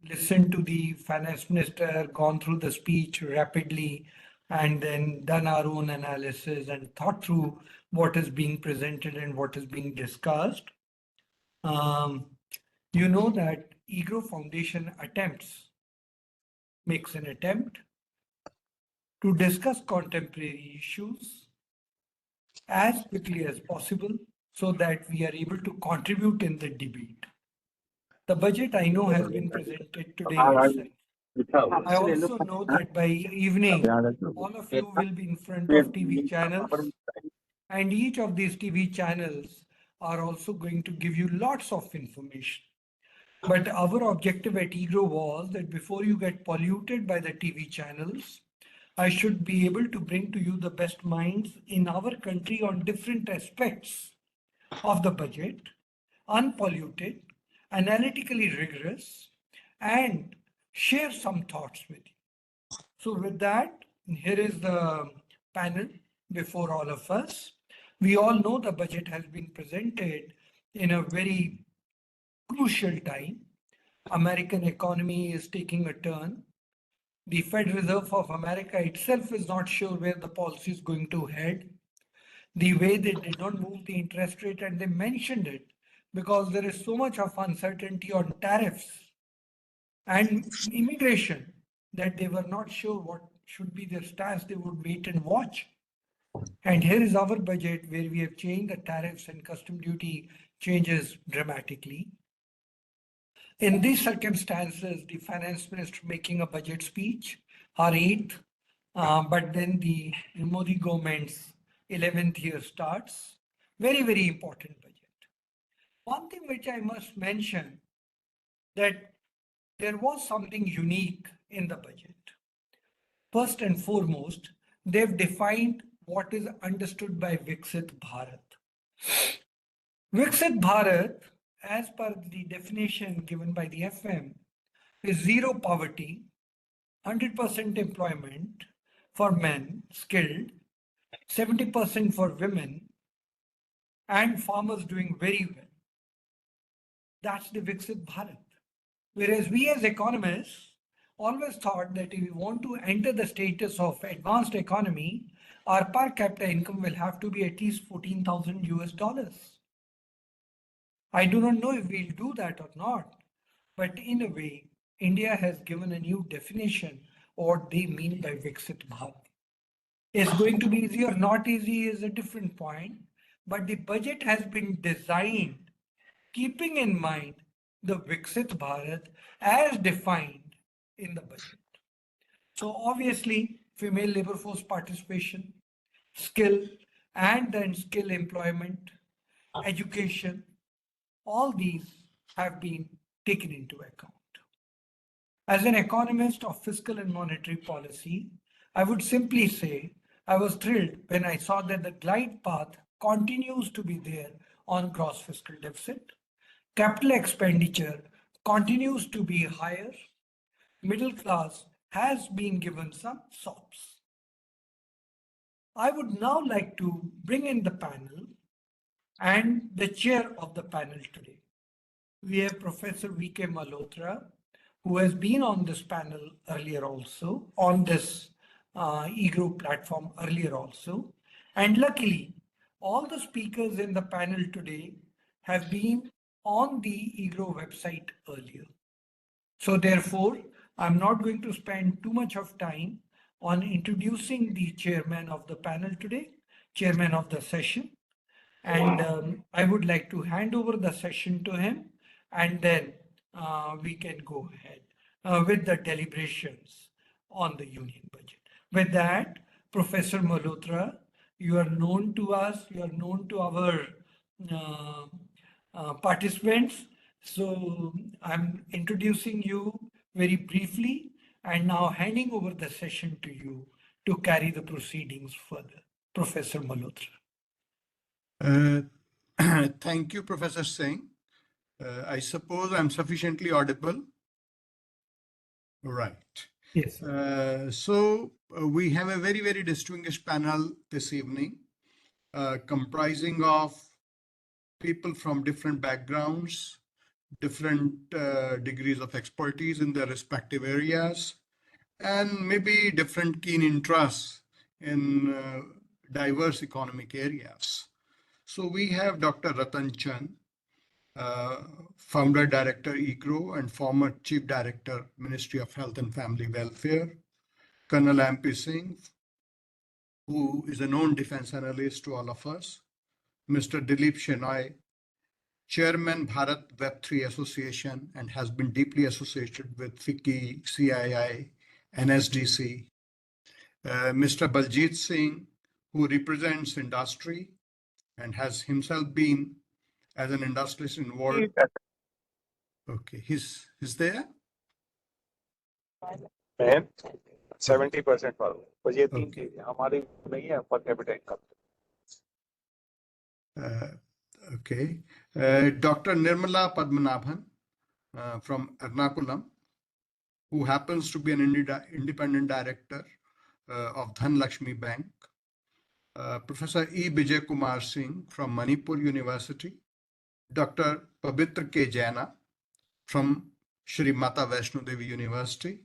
listened to the finance minister, gone through the speech rapidly, and then done our own analysis and thought through what is being presented and what is being discussed. Um, you know that EGROW Foundation makes an attempt to discuss contemporary issues as quickly as possible so that we are able to contribute in the debate. The budget I know has been presented today itself. I also know that by evening, all of you will be in front of TV channels, and each of these TV channels are also going to give you lots of information. But our objective at EGROW was that before you get polluted by the TV channels, I should be able to bring to you the best minds in our country on different aspects of the budget, unpolluted, analytically rigorous, and share some thoughts with you. So with that, here is the panel before all of us. We all know the budget has been presented in a very crucial time. American economy is taking a turn. The Fed Reserve of America itself is not sure where the policy is going to head. The way they did not move the interest rate, and they mentioned it because there is so much of uncertainty on tariffs and immigration that they were not sure what should be their stance. They would wait and watch. And here is our budget where we have changed the tariffs and custom duty changes dramatically. In these circumstances, the finance minister making a budget speech, our eighth, but then the Modi government's 11th year starts. Very, very important budget. One thing which I must mention, that there was something unique in the budget. First and foremost, they've defined what is understood by Viksit Bharat. Viksit Bharat, as per the definition given by the FM, is zero poverty, 100% employment for men, skilled, 70% for women, and farmers doing very well. That's the Viksit Bharat. Whereas we as economists always thought that if we want to enter the status of advanced economy, our per capita income will have to be at least 14,000 US dollars. I do not know if we'll do that or not, but in a way, India has given a new definition of what they mean by Viksit Bharat. It's going to be easy or not easy is a different point, but the budget has been designed keeping in mind the Viksit Bharat as defined in the budget. So obviously, female labor force participation, skill and then skill employment, education, all these have been taken into account. As an economist of fiscal and monetary policy, I would simply say I was thrilled when I saw that the glide path continues to be there on gross fiscal deficit. Capital expenditure continues to be higher. Middle class has been given some sops. I would now like to bring in the panel and the chair of the panel today. We have Professor V.K. Malhotra, who has been on this panel earlier also, on this EGROW platform earlier also. And luckily, all the speakers in the panel today have been on the EGROW website earlier. So therefore, I'm not going to spend too much of time on introducing the chairman of the panel today, chairman of the session. And I would like to hand over the session to him, and then we can go ahead with the deliberations on the union budget. With that, Professor Malhotra, you are known to us, you are known to our participants. So I'm introducing you very briefly and now handing over the session to you to carry the proceedings further. Professor Malhotra. Thank you, Professor Singh. I suppose I'm sufficiently audible. Right. Yes. So we have a very, very distinguished panel this evening, comprising of people from different backgrounds, different degrees of expertise in their respective areas, and maybe different keen interests in diverse economic areas. So we have Dr. Rattan, uh, Founder Director EGROW and former Chief Director Ministry of Health and Family Welfare, Colonel MP Singh, who is a known defense analyst to all of us, Mr. Dilip Chenoy, Chairman Bharat Web3 Association and has been deeply associated with FICCI, CII, NSDC, Mr. Baljit Singh, who represents industry and has himself been as an industrialist involved. Okay, he's there? Man, 70% वालों पर ये तीन Okay. चीजें हमारी नहीं है per capita income Okay. Dr. Nirmala Padmanabhan from Ernakulam, who happens to be an independent director of Dhan Lakshmi Bank. Professor E. Bijoykumar Singh from Manipur University. Dr. Pabitra K. Jena from Shri Mata Vaishno Devi University.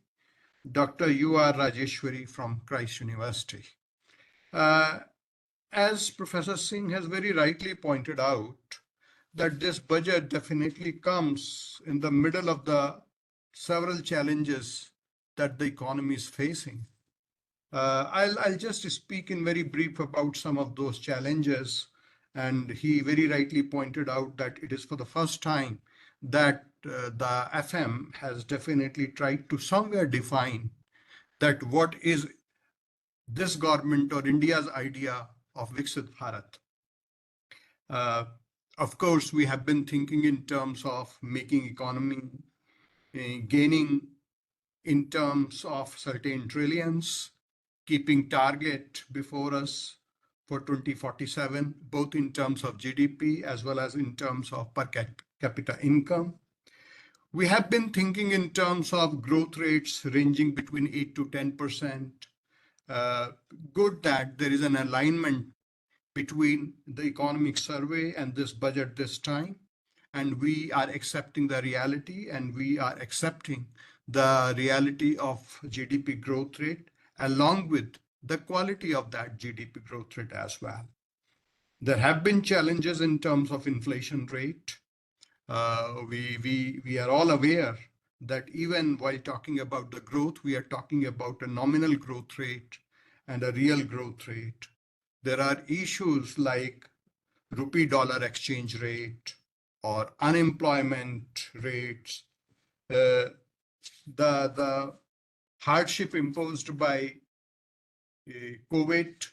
Dr. U.R. Rajeshwari from Christ University. As Professor Singh has very rightly pointed out, that this budget definitely comes in the middle of the several challenges that the economy is facing. I'll just speak in very brief about some of those challenges. And he very rightly pointed out that it is for the first time that the FM has definitely tried to somewhere define that what is this government or India's idea of Viksit Bharat. Of course, we have been thinking in terms of making economy gaining in terms of certain trillions, keeping target before us for 2047, both in terms of GDP as well as in terms of per capita income. We have been thinking in terms of growth rates ranging between 8 to 10%. Good that there is an alignment between the economic survey and this budget this time. And we are accepting the reality and we are accepting the reality of GDP growth rate along with the quality of that GDP growth rate as well. There have been challenges in terms of inflation rate. We are all aware that even while talking about the growth, we are talking about a nominal growth rate and a real growth rate. There are issues like rupee dollar exchange rate or unemployment rates, the hardship imposed by COVID,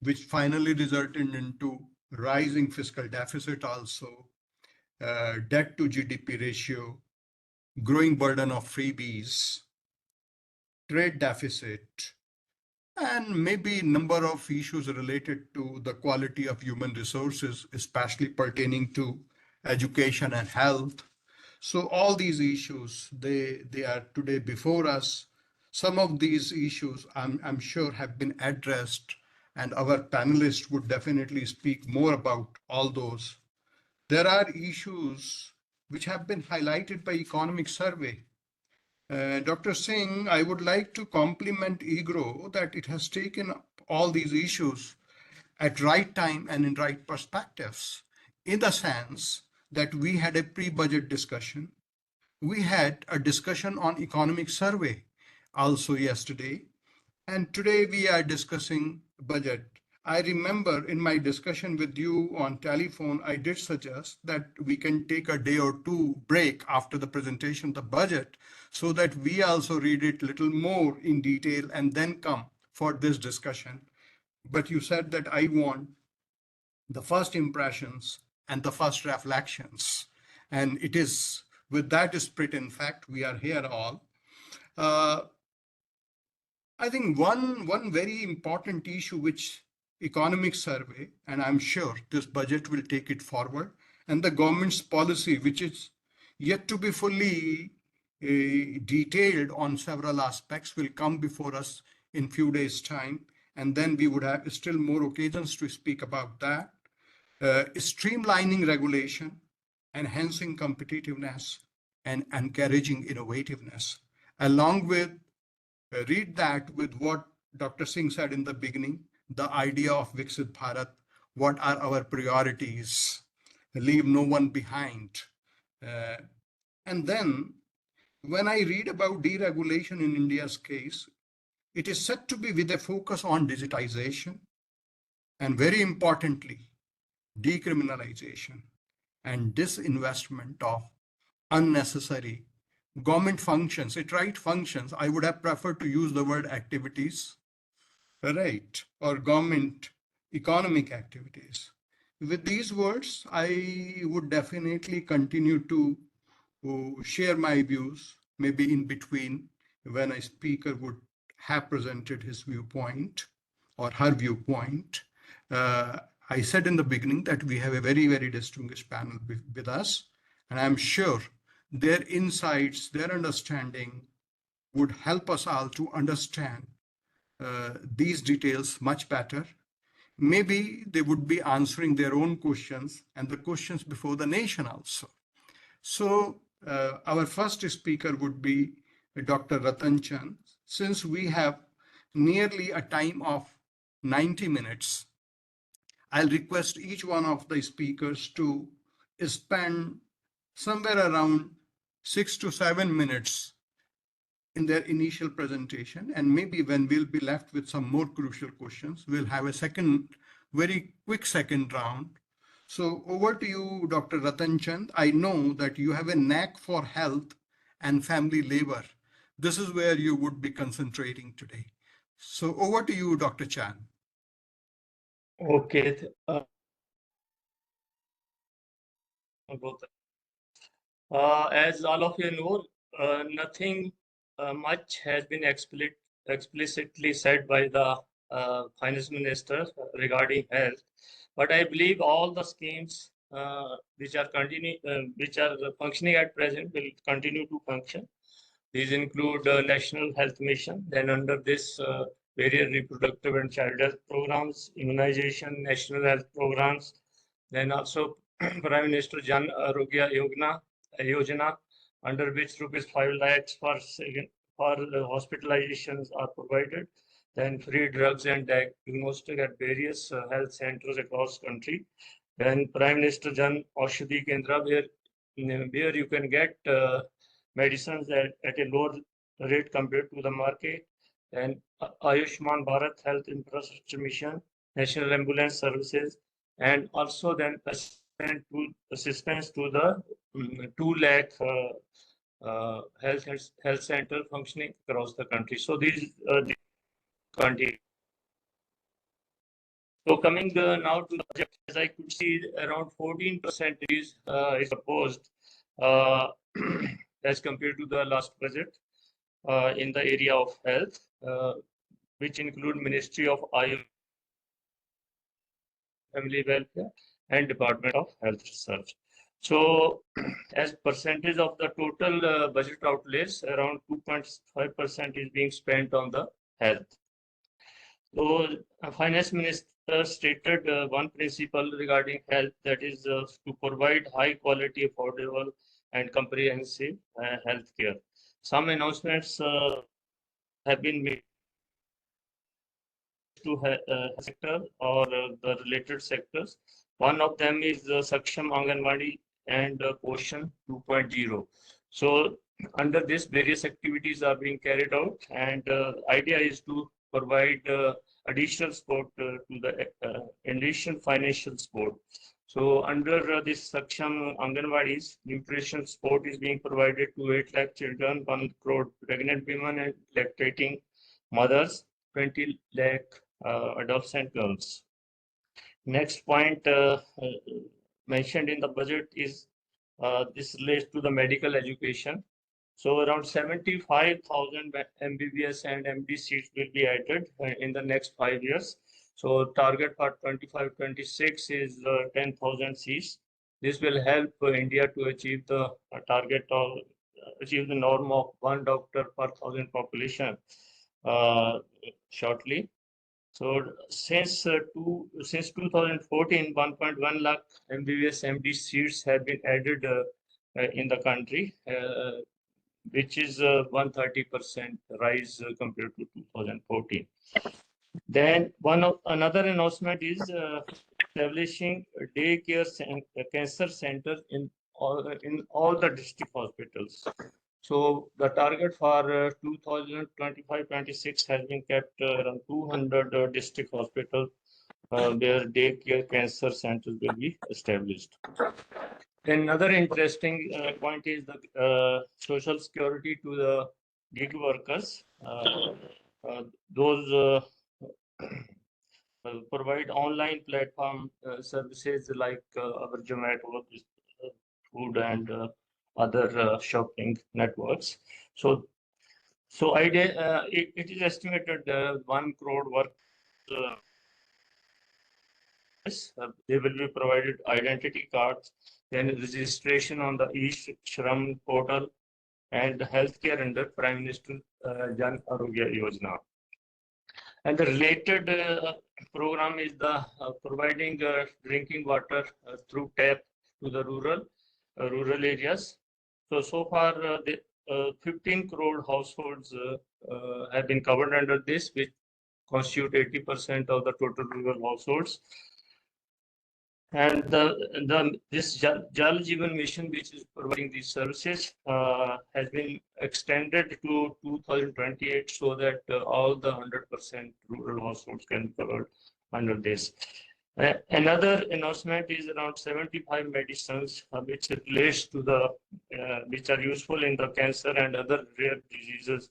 which finally resulted into rising fiscal deficit also, debt to GDP ratio, growing burden of freebies, trade deficit, and maybe number of issues related to the quality of human resources, especially pertaining to education and health. So all these issues, they are today before us. Some of these issues I'm sure have been addressed, and our panelists would definitely speak more about all those. There are issues which have been highlighted by economic survey. Dr. Singh, I would like to compliment EGROW that it has taken up all these issues at right time and in right perspectives, in the sense that we had a pre-budget discussion. We had a discussion on economic survey also yesterday, and today we are discussing budget. I remember in my discussion with you on telephone, I did suggest that we can take a day or two break after the presentation of the budget so that we also read it a little more in detail and then come for this discussion. But you said that I want the first impressions and the first reflections. And it is with that spirit, in fact, we are here all. I think one very important issue which economic survey, and I'm sure this budget will take it forward, and the government's policy, which is yet to be fully detailed on several aspects, will come before us in few days' time. And then we would have still more occasions to speak about that. Streamlining regulation enhancing competitiveness, and encouraging innovativeness. Along with, read that with what Dr. Singh said in the beginning, the idea of Viksit Bharat, what are our priorities, leave no one behind. And then when I read about deregulation in India's case, it is said to be with a focus on digitization and, very importantly, decriminalization and disinvestment of unnecessary government functions. It right functions. I would have preferred to use the word activities, right, or government economic activities. With these words, I would definitely continue to share my views, maybe in between when a speaker would have presented his viewpoint or her viewpoint. I said in the beginning that we have a very, very distinguished panel with us, and I'm sure their insights, their understanding would help us all to understand these details much better. Maybe they would be answering their own questions and the questions before the nation also. So our first speaker would be Dr. Rattan Chand. Since we have nearly a time of 90 minutes, I'll request each one of the speakers to spend somewhere around 6 to 7 minutes in their initial presentation. And maybe when we'll be left with some more crucial questions, we'll have a very quick second round. So over to you, Dr. Rattan Chand. I know that you have a knack for health and family labor. This is where you would be concentrating today. So over to you, Dr. Chand. Okay. As all of you know, nothing much has been explicitly said by the finance minister regarding health, but I believe all the schemes which are functioning at present will continue to function. These include National Health Mission, then under this various reproductive and child health programs, immunization, national health programs, then also Prime Minister Jan Arogya Yojana, under which rupees 5 lakhs for hospitalizations are provided, then free drugs and diagnostic at various health centers across country, then Prime Minister Jan Aushadhi Kendra, where you can get medicines at a lower rate compared to the market, and Ayushman Bharat Health Infrastructure Mission, National Ambulance Services, and also then assistance to the 2 lakh health center functioning across the country. So these continue. So coming now to the budget, as I could see, around 14% is proposed as compared to the last budget in the area of health, which include Ministry of Ayush, Family Welfare, and Department of Health Research. So as percentage of the total budget outlays, around 2.5% is being spent on the health. So Finance Minister stated one principle regarding health, that is to provide high quality, affordable and comprehensive health care. Some announcements have been made to sector or the related sectors. One of them is the Saksham Anganwadi and Poshan 2.0. So under this, various activities are being carried out, and idea is to provide additional support to the additional financial support. So under this Saksham Anganwadis, nutrition support is being provided to 8 lakh children, 1 crore pregnant women and lactating mothers, 20 lakh adults and girls. Next point mentioned in the budget is this relates to the medical education. So around 75,000 MBBS and MD seats will be added in the next 5 years. So target for 25-26 is 10,000 seats. This will help India to achieve the target of achieve the norm of 1 doctor per 1,000 population shortly. So since 2014, 1.1 lakh MBBS MD seats have been added in the country, which is 130% rise compared to 2014. Then another announcement is establishing daycare cancer centers in all the district hospitals. So the target for 2025-26 has been kept around 200 district hospitals where daycare cancer centers will be established. Then another interesting point is the social security to the gig workers. Those provide online platform services like our Zomato, food, and other shopping networks. So it is estimated 1 crore work. They will be provided identity cards, then registration on the e-Shram portal, and healthcare under Prime Minister Jan Arogya Yojana. And the related program is the providing drinking water through tap to the rural areas. So far, the 15 crore households have been covered under this, which constitute 80% of the total rural households. And this Jal Jeevan Mission, which is providing these services, has been extended to 2028 so that all the 100% rural households can be covered under this. Another announcement is around 75 medicines which relates to the which are useful in the cancer and other rare diseases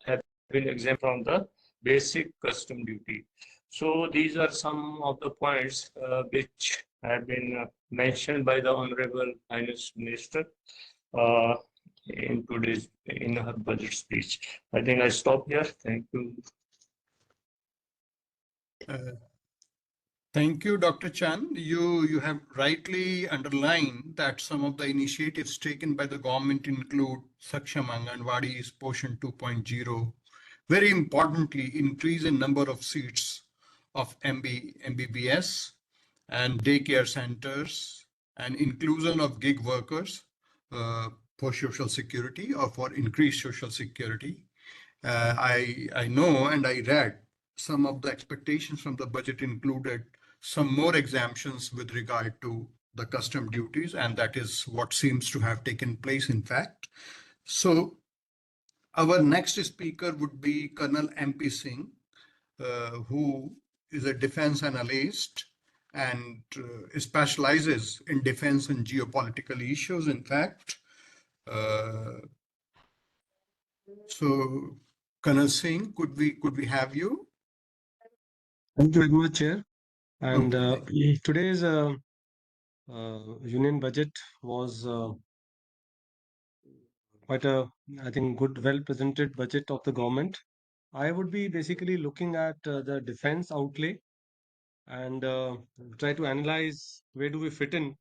have been exempt from the basic custom duty. So these are some of the points which have been mentioned by the Honorable Finance Minister in her budget speech. I think I stop here. Thank you. Thank you, Dr. Chan. You have rightly underlined that some of the initiatives taken by the government include Saksham Anganwadi's Portion 2.0. Very importantly, increase in number of seats of MBBS and daycare centers, and inclusion of gig workers for social security or for increased social security. I know and I read some of the expectations from the budget included some more exemptions with regard to the custom duties, and that is what seems to have taken place in fact. So our next speaker would be Colonel MP Singh, who is a defense analyst and specializes in defense and geopolitical issues, in fact. So, Colonel Singh, could we have you? Thank you very much, Chair. And Okay. today's union budget was quite a, I think, good, well-presented budget of the government. I would be basically looking at the defense outlay and try to analyze where do we fit in,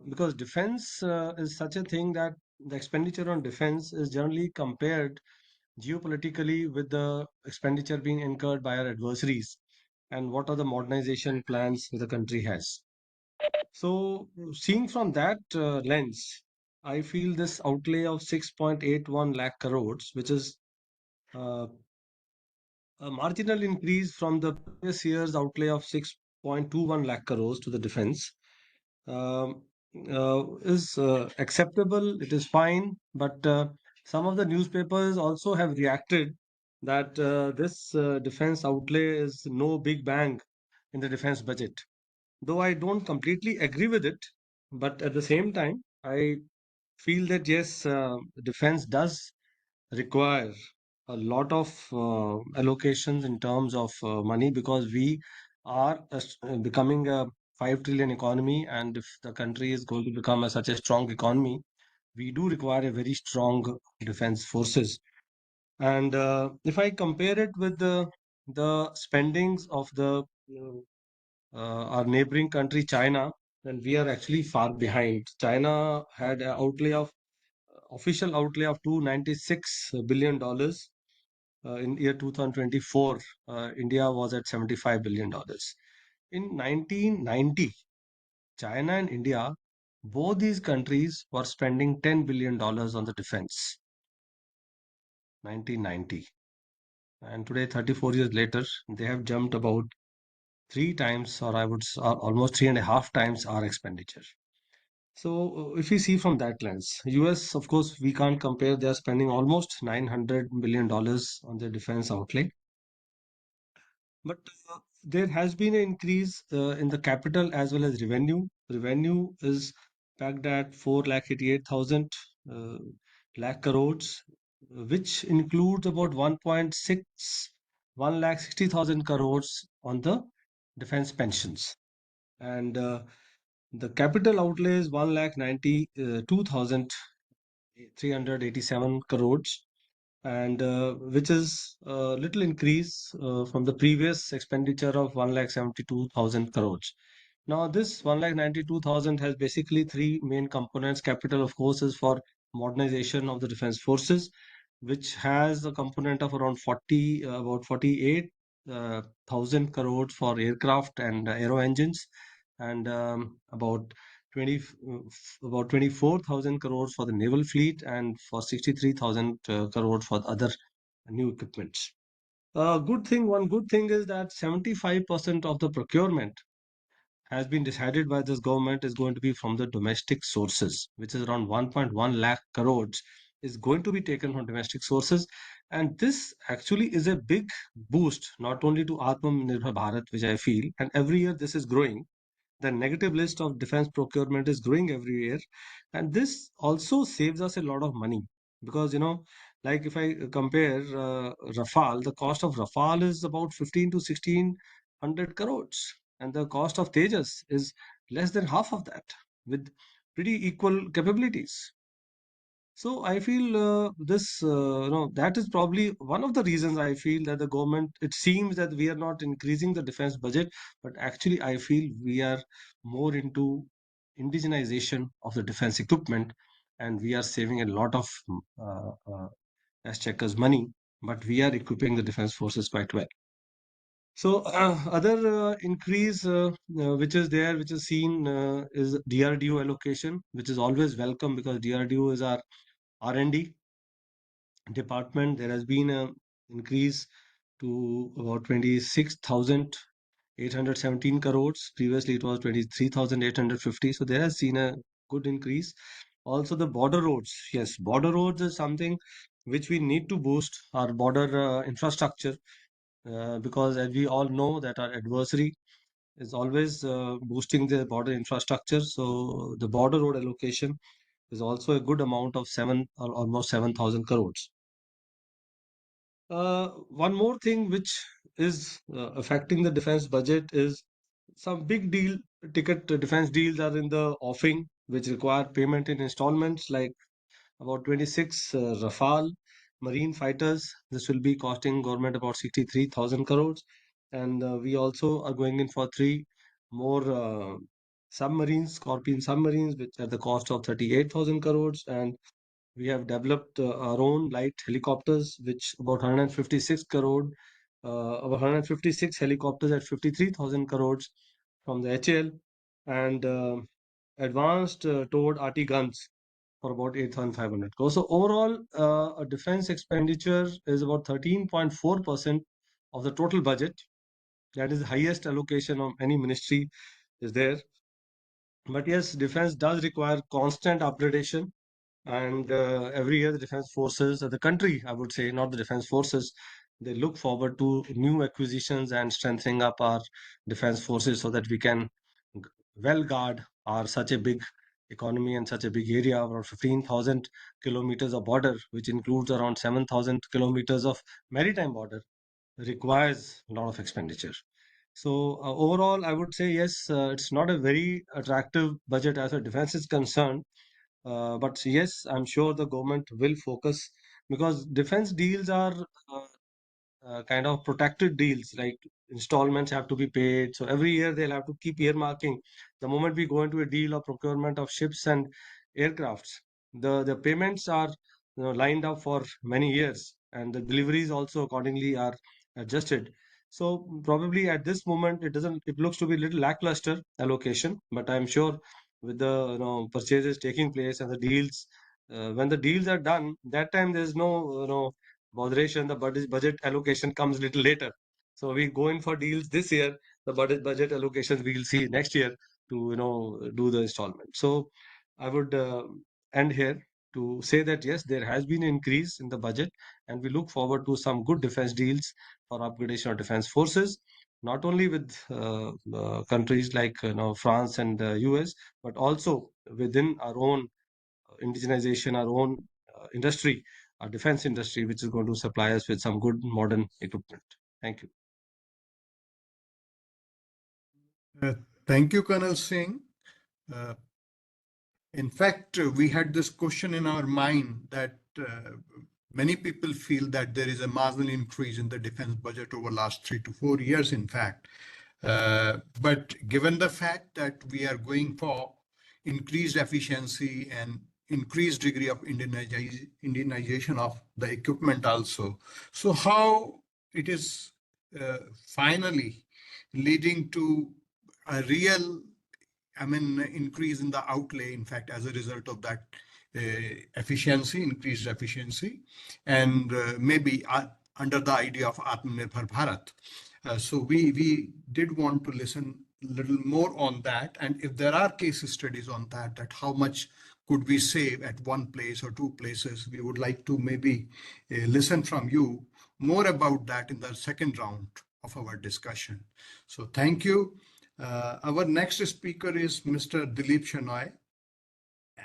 because defense is such a thing that the expenditure on defense is generally compared geopolitically with the expenditure being incurred by our adversaries and what are the modernization plans the country has. So, seeing from that lens, I feel this outlay of 6.81 lakh crores, which is a marginal increase from the previous year's outlay of 6.21 lakh crores to the defense, is acceptable. It is fine, but some of the newspapers also have reacted that this defense outlay is no big bang in the defense budget. Though I don't completely agree with it, but at the same time, I feel that yes, defense does require a lot of allocations in terms of money, because we are becoming a 5 trillion economy, and if the country is going to become such a strong economy, we do require a very strong defense forces. And if I compare it with the spendings of the our neighboring country China, then we are actually far behind. China had an outlay of official outlay of $296 billion, in year 2024, India was at $75 billion. In 1990, China and India, both these countries were spending $10 billion on the defense. 1990. And today, 34 years later, they have jumped about 3 times, or I would say almost 3.5 times our expenditure. So if we see from that lens, US, of course, we can't compare. They are spending almost $900 billion on their defense outlay. But there has been an increase in the capital as well as revenue. Revenue is pegged at 4,88,000 lakh crores, which includes about 1,60,000 crores on the defense pensions. And the capital outlay is 1,92,387 crores, and which is a little increase from the previous expenditure of 1,72,000 crores. Now, this 1,92,000 has basically three main components. Capital, of course, is for modernization of the defense forces, which has a component of around about 48,000 crores for aircraft and aero engines, and about 24,000 crores for the naval fleet, and for 63,000 crores for other new equipments. One good thing is that 75% of the procurement has been decided by this government is going to be from the domestic sources, which is around 1.1 lakh crores is going to be taken from domestic sources. And this actually is a big boost, not only to Atmanirbhar Bharat, which I feel, and every year this is growing. The negative list of defense procurement is growing every year, and this also saves us a lot of money, because like if I compare Rafale, the cost of Rafale is about 15 to 1600 crores, and the cost of Tejas is less than half of that, with pretty equal capabilities. So I feel that is probably one of the reasons I feel that the government, it seems that we are not increasing the defense budget, but actually I feel we are more into indigenization of the defense equipment, and we are saving a lot of checkers money, but we are equipping the defense forces quite well. So other increase which is there, which is seen, is DRDO allocation, which is always welcome, because DRDO is our R&D department. There has been an increase to about 26,817 crores. Previously, it was 23,850. So there has seen a good increase. Also, the border roads. Yes, border roads is something which we need to boost our border infrastructure, because as we all know that our adversary is always boosting the border infrastructure. So the border road allocation is also a good amount of almost 7,000 crores. One more thing which is affecting the defense budget is some big deal ticket defense deals are in the offing, which require payment in installments, like about 26 Rafale marine fighters. This will be costing government about 63,000 crores. And we also are going in for 3 more submarines, Scorpion submarines, which are the cost of 38,000 crores. And we have developed our own light helicopters, which about 156 crore, about 156 helicopters at 53,000 crores from the HAL, and advanced towed RT guns for about 8,500 crores. So overall, a defense expenditure is about 13.4% of the total budget. That is the highest allocation of any ministry is there. But yes, defense does require constant upgradation, and every year the defense forces, the country, I would say, not the defense forces, they look forward to new acquisitions and strengthening up our defense forces, so that we can well guard our such a big economy and such a big area, around 15,000 kilometers of border, which includes around 7,000 kilometers of maritime border, requires a lot of expenditure. So overall, I would say yes, it's not a very attractive budget as far as defense is concerned. But yes, I'm sure the government will focus, because defense deals are kind of protected deals, like installments have to be paid. So every year they'll have to keep earmarking. The moment we go into a deal of procurement of ships and aircrafts, the payments are lined up for many years. and the deliveries also accordingly are adjusted. So probably at this moment it looks to be a little lackluster allocation, but I'm sure with the purchases taking place and the deals, when the deals are done, that time there's no botheration. The budget allocation comes a little later. So we go in for deals this year. The budget allocations we'll see next year to do the installment. So I would end here to say that yes, there has been an increase in the budget, and we look forward to some good defense deals for upgradation of defense forces, not only with countries like France and US, but also within our own indigenization, our own industry, our defense industry, which is going to supply us with some good modern equipment. Thank you. Thank you, Colonel Singh. Uh, in fact, we had this question in our mind that many people feel that there is a marginal increase in the defense budget over the last 3 to 4 years, in fact. But given the fact that we are going for increased efficiency and increased degree of Indianization of the equipment also, so how it is finally leading to a real, increase in the outlay, in fact, as a result of that increased efficiency, and maybe under the idea of Atmanirbhar Bharat. So we did want to listen a little more on that, and if there are case studies on that how much could we save at one place or two places, we would like to maybe listen from you more about that in the second round of our discussion. So thank you. Our next speaker is Mr. Dilip Chenoy.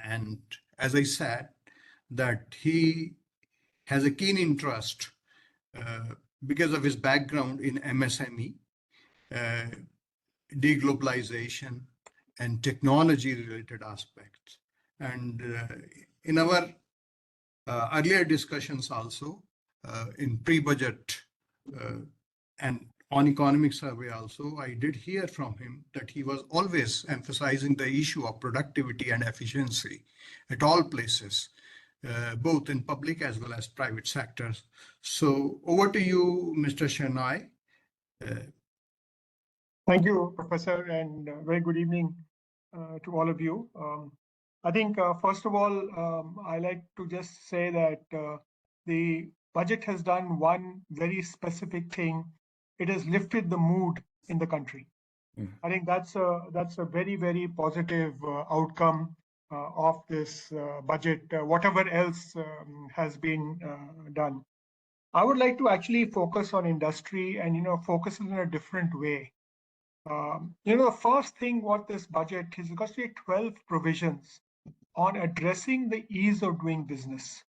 And as I said, that he has a keen interest because of his background in MSME, deglobalization, and technology-related aspects. And in our earlier discussions also, in pre-budget and on economic survey also, I did hear from him that he was always emphasizing the issue of productivity and efficiency at all places, both in public as well as private sectors. So over to you, Mr. Chenoy. Thank you, Professor, and very good evening to all of you. I think, first of all, I like to just say that the budget has done one very specific thing. It has lifted the mood in the country. I think that's a very, very positive outcome of this budget, whatever else has been done. I would like to actually focus on industry and focus in a different way. The first thing what this budget is got to be 12 provisions on addressing the ease of doing business.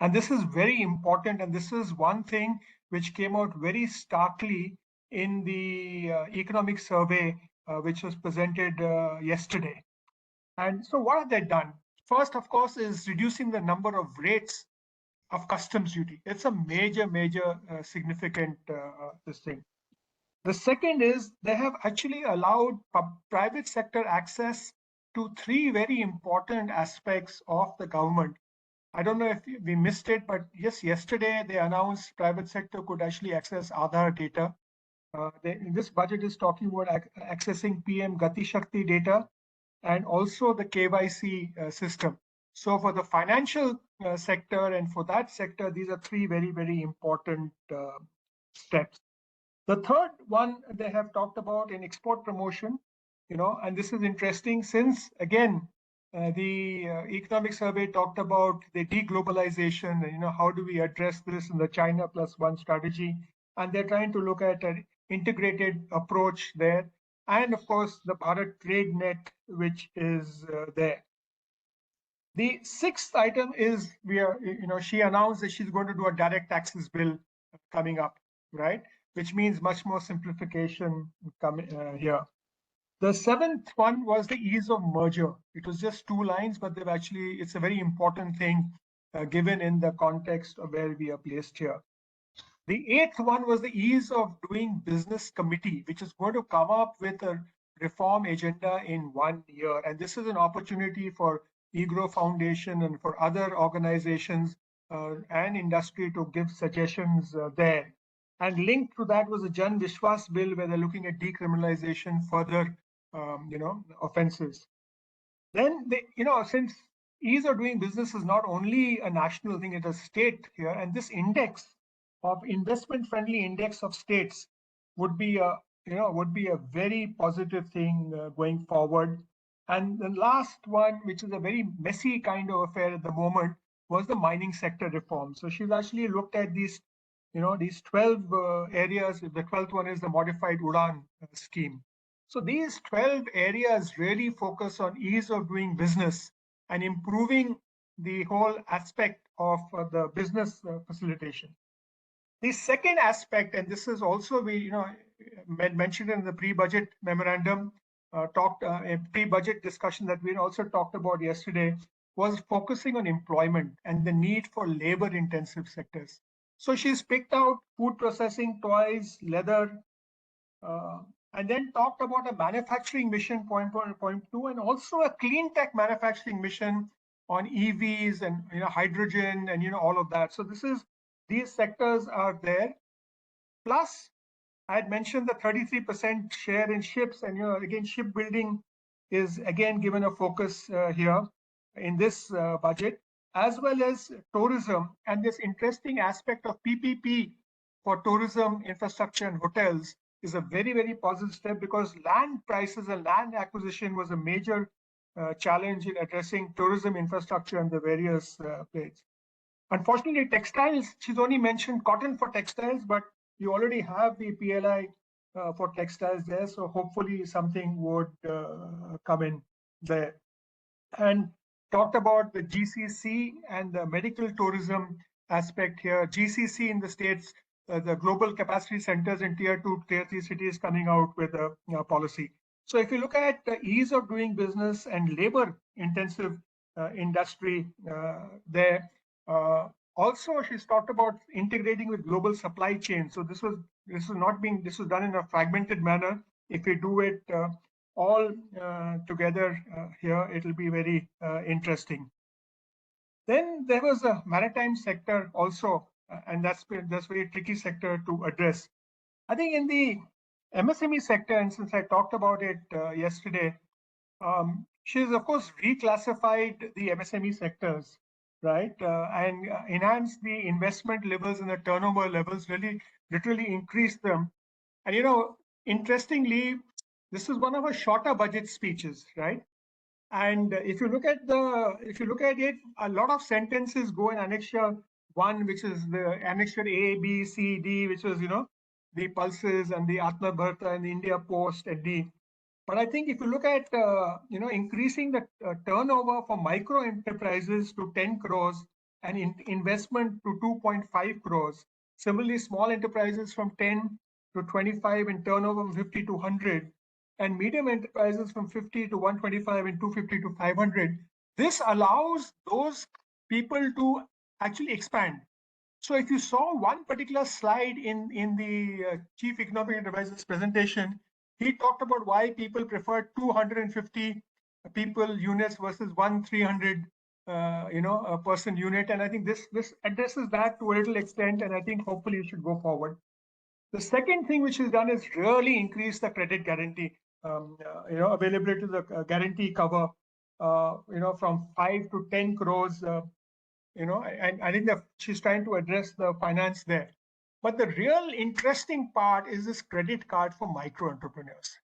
And this is very important. And this is one thing which came out very starkly in the economic survey, which was presented yesterday. And so what have they done? First, of course, is reducing the number of rates of customs duty. It's a major, significant this thing. The second is they have actually allowed private sector access to three very important aspects of the government. I don't know if we missed it, but yes, yesterday they announced private sector could actually access Aadhaar data. This budget is talking about accessing PM Gati Shakti data and also the KYC system. So for the financial sector and for that sector, these are three very, very important steps. The third one they have talked about in export promotion, and this is interesting since, again, the economic survey talked about the deglobalization and, how do we address this in the China Plus One strategy. And they're trying to look at an integrated approach there. And of course, the Bharat Trade Net, which is there. The sixth item is she announced that she's going to do a direct taxes bill coming up, right? Which means much more simplification coming here. The seventh one was the ease of merger. It was just 2 lines, but it's a very important thing given in the context of where we are placed here. The eighth one was the ease of doing business committee, which is going to come up with a reform agenda in 1 year. And this is an opportunity for EGROW Foundation and for other organizations and industry to give suggestions there. And linked to that was a Jan Vishwas bill where they're looking at decriminalization further, offenses. Then they, since ease of doing business is not only a national thing, it's a state here, and this index of investment-friendly index of states would be a very positive thing going forward. And the last one, which is a very messy kind of affair at the moment, was the mining sector reform. So she's actually looked at these 12 areas. The 12th one is the modified UDAN scheme. So these 12 areas really focus on ease of doing business and improving the whole aspect of the business facilitation. The second aspect, and this is also mentioned in the pre-budget memorandum, a pre-budget discussion that we also talked about yesterday, was focusing on employment and the need for labor-intensive sectors. So she's picked out food processing, toys, leather, and then talked about a manufacturing mission, point 2, and also a clean tech manufacturing mission on EVs and hydrogen and all of that. So these sectors are there. Plus, I had mentioned the 33% share in ships, and again, shipbuilding is again given a focus here in this budget, as well as tourism and this interesting aspect of PPP for tourism, infrastructure, and hotels is a very, very positive step, because land prices and land acquisition was a major challenge in addressing tourism infrastructure and the various places. Unfortunately, textiles, she's only mentioned cotton for textiles, but you already have the PLI for textiles there, so hopefully something would come in there. And talked about the GCC and the medical tourism aspect here. GCC in the states, the global capacity centers in tier 2, tier 3 cities coming out with a policy. So if you look at the ease of doing business and labor intensive industry there, also she's talked about integrating with global supply chain. So this was done in a fragmented manner. If we do it all together here, it'll be very interesting. Then there was a maritime sector also, and that's very tricky sector to address. I think in the MSME sector, and since I talked about it yesterday, she's of course reclassified the MSME sectors, right, and enhanced the investment levels and the turnover levels, really literally increased them. And interestingly, this is one of her shorter budget speeches, right? And if you look at it, a lot of sentences go in Annexure 1, which is the Annexure A, B, C, D, which was the pulses and the Atmanirbharta and the India Post and D. But I think if you look at increasing the turnover for micro enterprises to 10 crores and investment to 2.5 crores, similarly small enterprises from 10 to 25 and turnover from 50 to 100, and medium enterprises from 50 to 125 and 250 to 500. This allows those people to actually expand. So if you saw one particular slide in the Chief Economic Advisor's presentation, he talked about why people prefer 250 people units versus 300 person unit. And I think this addresses that to a little extent, and I think hopefully it should go forward. The second thing which is done is really increase the credit guarantee, availability to the guarantee cover, from 5 to 10 crores, and I think that she's trying to address the finance there. But the real interesting part is this credit card for micro entrepreneurs.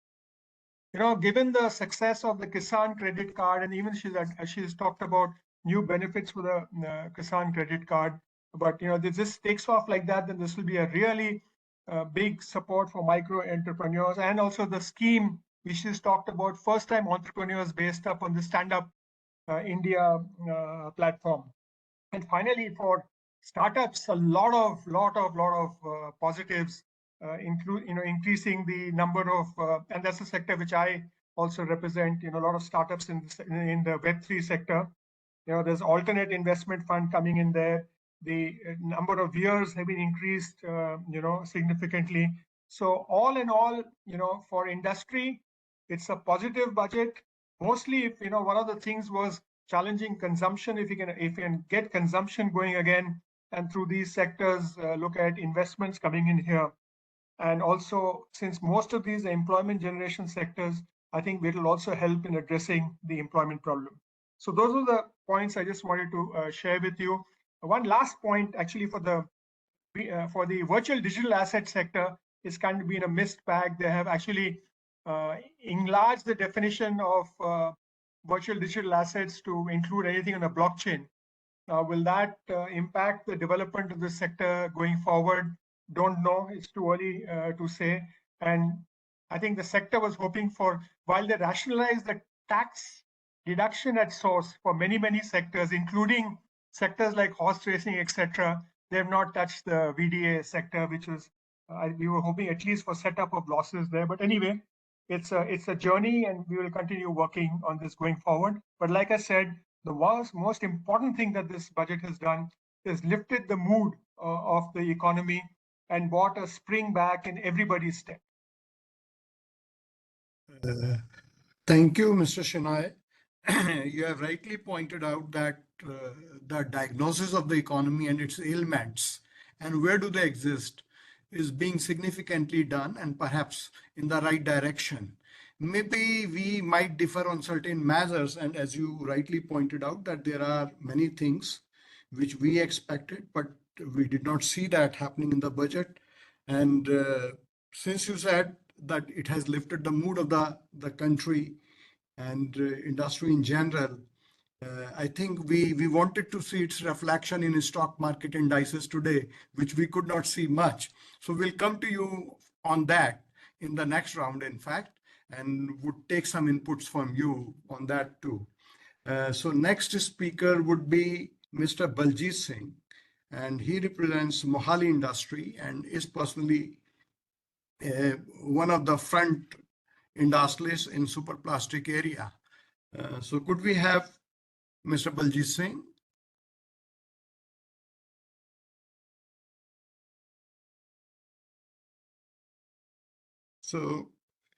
Given the success of the Kisan credit card, and even she's talked about new benefits for the Kisan credit card. But this takes off like that, then this will be a really big support for micro entrepreneurs, and also the scheme which she's talked about, first time entrepreneurs based up on the Stand Up India platform. And finally, for startups, a lot of positives, increasing the number of, and that's a sector which I also represent. A lot of startups in the Web3 sector. There's alternate investment fund coming in there. The number of years have been increased, significantly. So all in all, for industry, it's a positive budget. Mostly, one of the things was challenging consumption, if you can get consumption going again, and through these sectors, look at investments coming in here. And also, since most of these are employment generation sectors, I think it will also help in addressing the employment problem. So those are the points I just wanted to share with you. One last point, actually, for the virtual digital asset sector, is kind of been a mixed bag. They have actually enlarged the definition of virtual digital assets to include anything on a blockchain. Now, will that impact the development of this sector going forward? Don't know. It's too early to say. And I think the sector was hoping for, while they rationalized the tax deduction at source for many, many sectors, including sectors like horse racing, etc., they have not touched the VDA sector, which was, we were hoping at least for setup of losses there. But anyway, it's a journey, and we will continue working on this going forward. But like I said, the most important thing that this budget has done is lifted the mood of the economy and brought a spring back in everybody's step. Thank you, Mr. Chenoy. You have rightly pointed out that the diagnosis of the economy and its ailments and where do they exist is being significantly done and perhaps in the right direction. Maybe we might differ on certain measures, and as you rightly pointed out, that there are many things which we expected, but we did not see that happening in the budget. And since you said that it has lifted the mood of the country and industry in general, I think we wanted to see its reflection in stock market indices today, which we could not see much. So we'll come to you on that in the next round, in fact, and would take some inputs from you on that too. So next speaker would be Mr. Baljit Singh, and he represents Mohali industry and is personally one of the front industrialists in superplastic area. So could we have Mr. Baljit Singh? So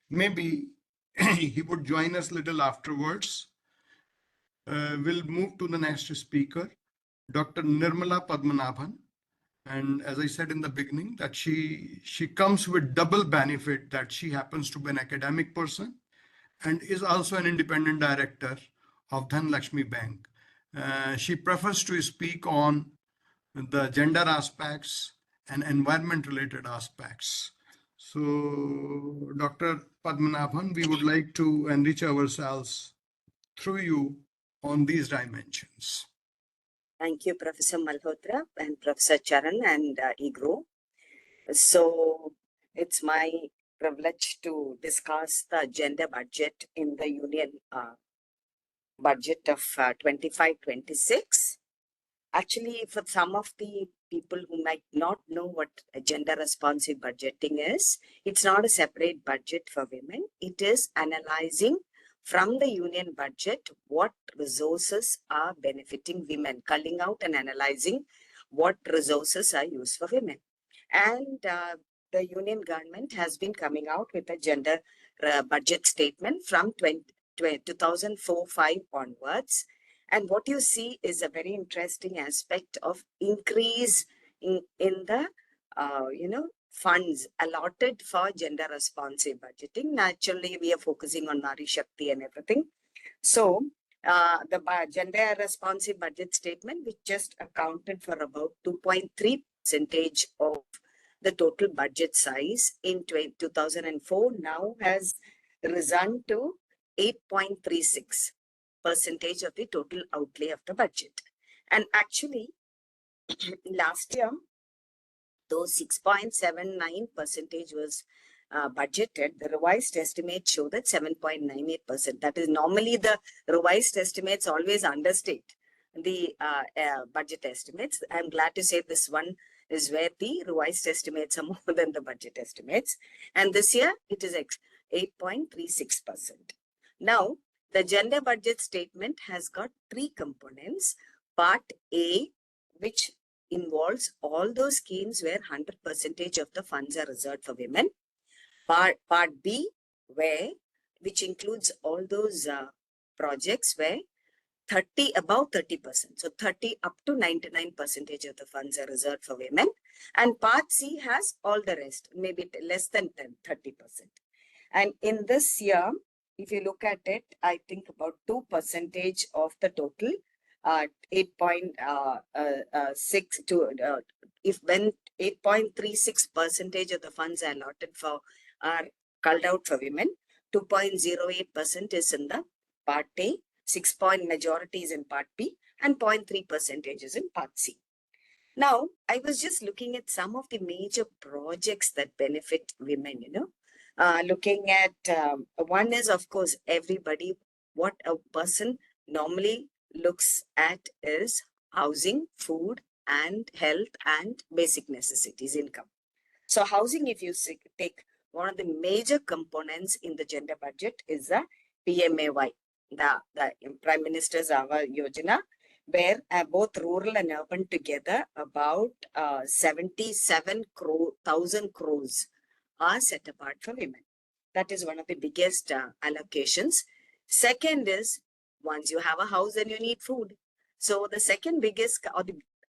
maybe he would join us a little afterwards. We'll move to the next speaker, Dr. Nirmala Padmanabhan. And as I said in the beginning, that she comes with double benefit, that she happens to be an academic person and is also an independent director of Dhanlaxmi Bank. She prefers to speak on the gender aspects and environment related aspects. So Dr. Padmanabhan, we would like to enrich ourselves through you on these dimensions. Thank you, Professor Malhotra and Professor Charan and EGROW. So it's my privilege to discuss the gender budget in the Union budget of 25-26. Actually, for some of the people who might not know what gender responsive budgeting is, it's not a separate budget for women. It is analyzing from the union budget what resources are benefiting women, culling out and analyzing what resources are used for women. And the union government has been coming out with a gender budget statement from 2004-5 onwards. And what you see is a very interesting aspect of increase in the, funds allotted for gender responsive budgeting. Naturally, we are focusing on Nari Shakti and everything. So the gender responsive budget statement, which just accounted for about 2.3% of the total budget size in 2004, now has risen to 8.36% of the total outlay of the budget. And actually, last year, though 6.79% was budgeted, the revised estimates show that 7.98%. That is, normally the revised estimates always understate the budget estimates. I'm glad to say this one is where the revised estimates are more than the budget estimates. And this year, it is 8.36%. Now, the gender budget statement has got three components. Part A, which involves all those schemes where 100% of the funds are reserved for women. Part B, which includes all those projects where above 30%. So 30 up to 99% of the funds are reserved for women. And Part C has all the rest, maybe less than 30%. And in this year, if you look at it, I think about 2% of the total, 8.6 to if when 8.36% of the funds are allotted for are culled out for women, 2.08% is in the Part A, 6 point majority is in Part B, and 0.3% is in Part C. Now, I was just looking at some of the major projects that benefit women, looking at one is, of course, everybody, what a person normally looks at is housing, food, and health and basic necessities, income. So housing, if you take one of the major components in the gender budget is the PMAY, the Prime Minister's Awas Yojana, where both rural and urban together about 77,000 crores are set apart for women. That is one of the biggest allocations. Second is, once you have a house, then you need food. So the second biggest,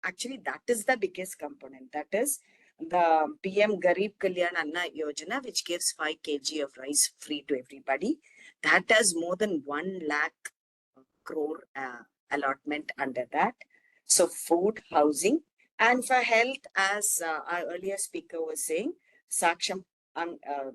actually that is the biggest component. That is the PM Garib Kalyan Anna Yojana, which gives 5 kg of rice free to everybody. That has more than 1 lakh crore allotment under that. So food, housing, and for health, as our earlier speaker was saying, Saksham,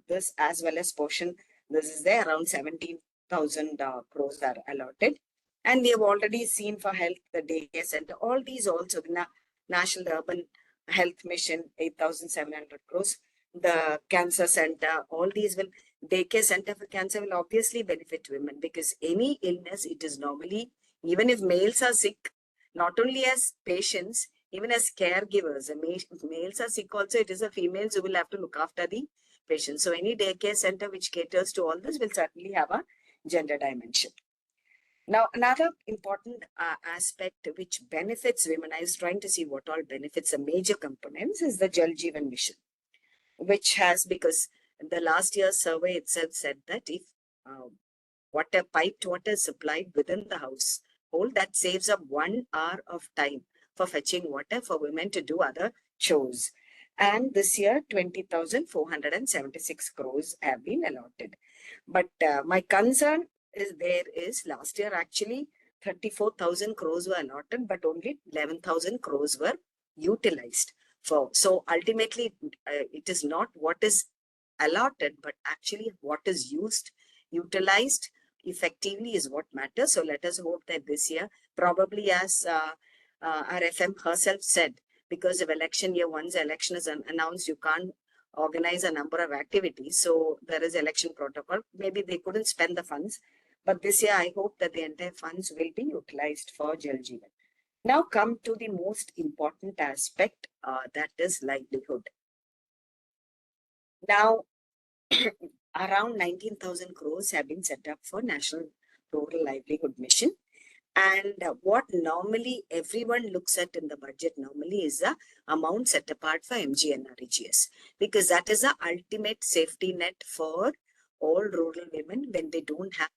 this as well as portion, this is there, around 17,000 crores are allotted. And we have already seen for health, the daycare center, all these also, the National Urban Health Mission, 8,700 crores, the cancer center, all these will, daycare center for cancer will obviously benefit women, because any illness, it is normally, even if males are sick, not only as patients, even as caregivers, males are sick also, it is the females who will have to look after the patients. So any daycare center which caters to all this will certainly have a gender dimension. Now, another important aspect which benefits women, I was trying to see what all benefits the major components, is the Jal Jeevan Mission, which has, because the last year's survey itself said that if piped water is supplied within the household, that saves up 1 hour of time for fetching water for women to do other chores. And this year, 20,476 crores have been allotted. But my concern is last year actually 34,000 crores were allotted, but only 11,000 crores were utilized for. So ultimately, it is not what is allotted, but actually what is utilized effectively is what matters. So let us hope that this year, probably as our FM herself said, because of election year, once the election is announced, you can't organize a number of activities. So there is election protocol. Maybe they couldn't spend the funds. But this year, I hope that the entire funds will be utilized for Jal Jeevan. Now come to the most important aspect, that is livelihood. Now, around 19,000 crores have been set up for National Rural Livelihood Mission. And what normally everyone looks at in the budget normally is the amount set apart for MGNREGS, because that is the ultimate safety net for all rural women when they don't have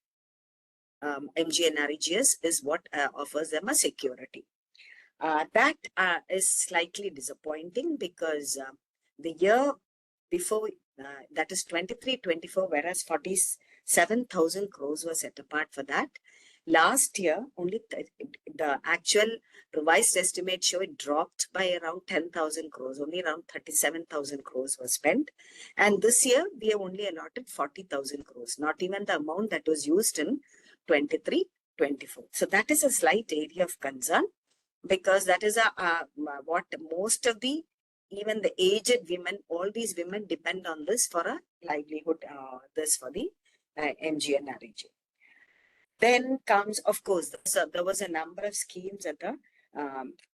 MGNREGS, is what offers them a security. That is slightly disappointing, because the year before, that is 23-24, whereas 47,000 crores were set apart for that. Last year, only the actual revised estimate show it dropped by around 10,000 crores, only around 37,000 crores were spent. And this year, we have only allotted 40,000 crores, not even the amount that was used in 23-24. So that is a slight area of concern, because that is what most of the, even the aged women, all these women depend on this for a livelihood, this for the MGNREG. Then comes, of course, there was a number of schemes that the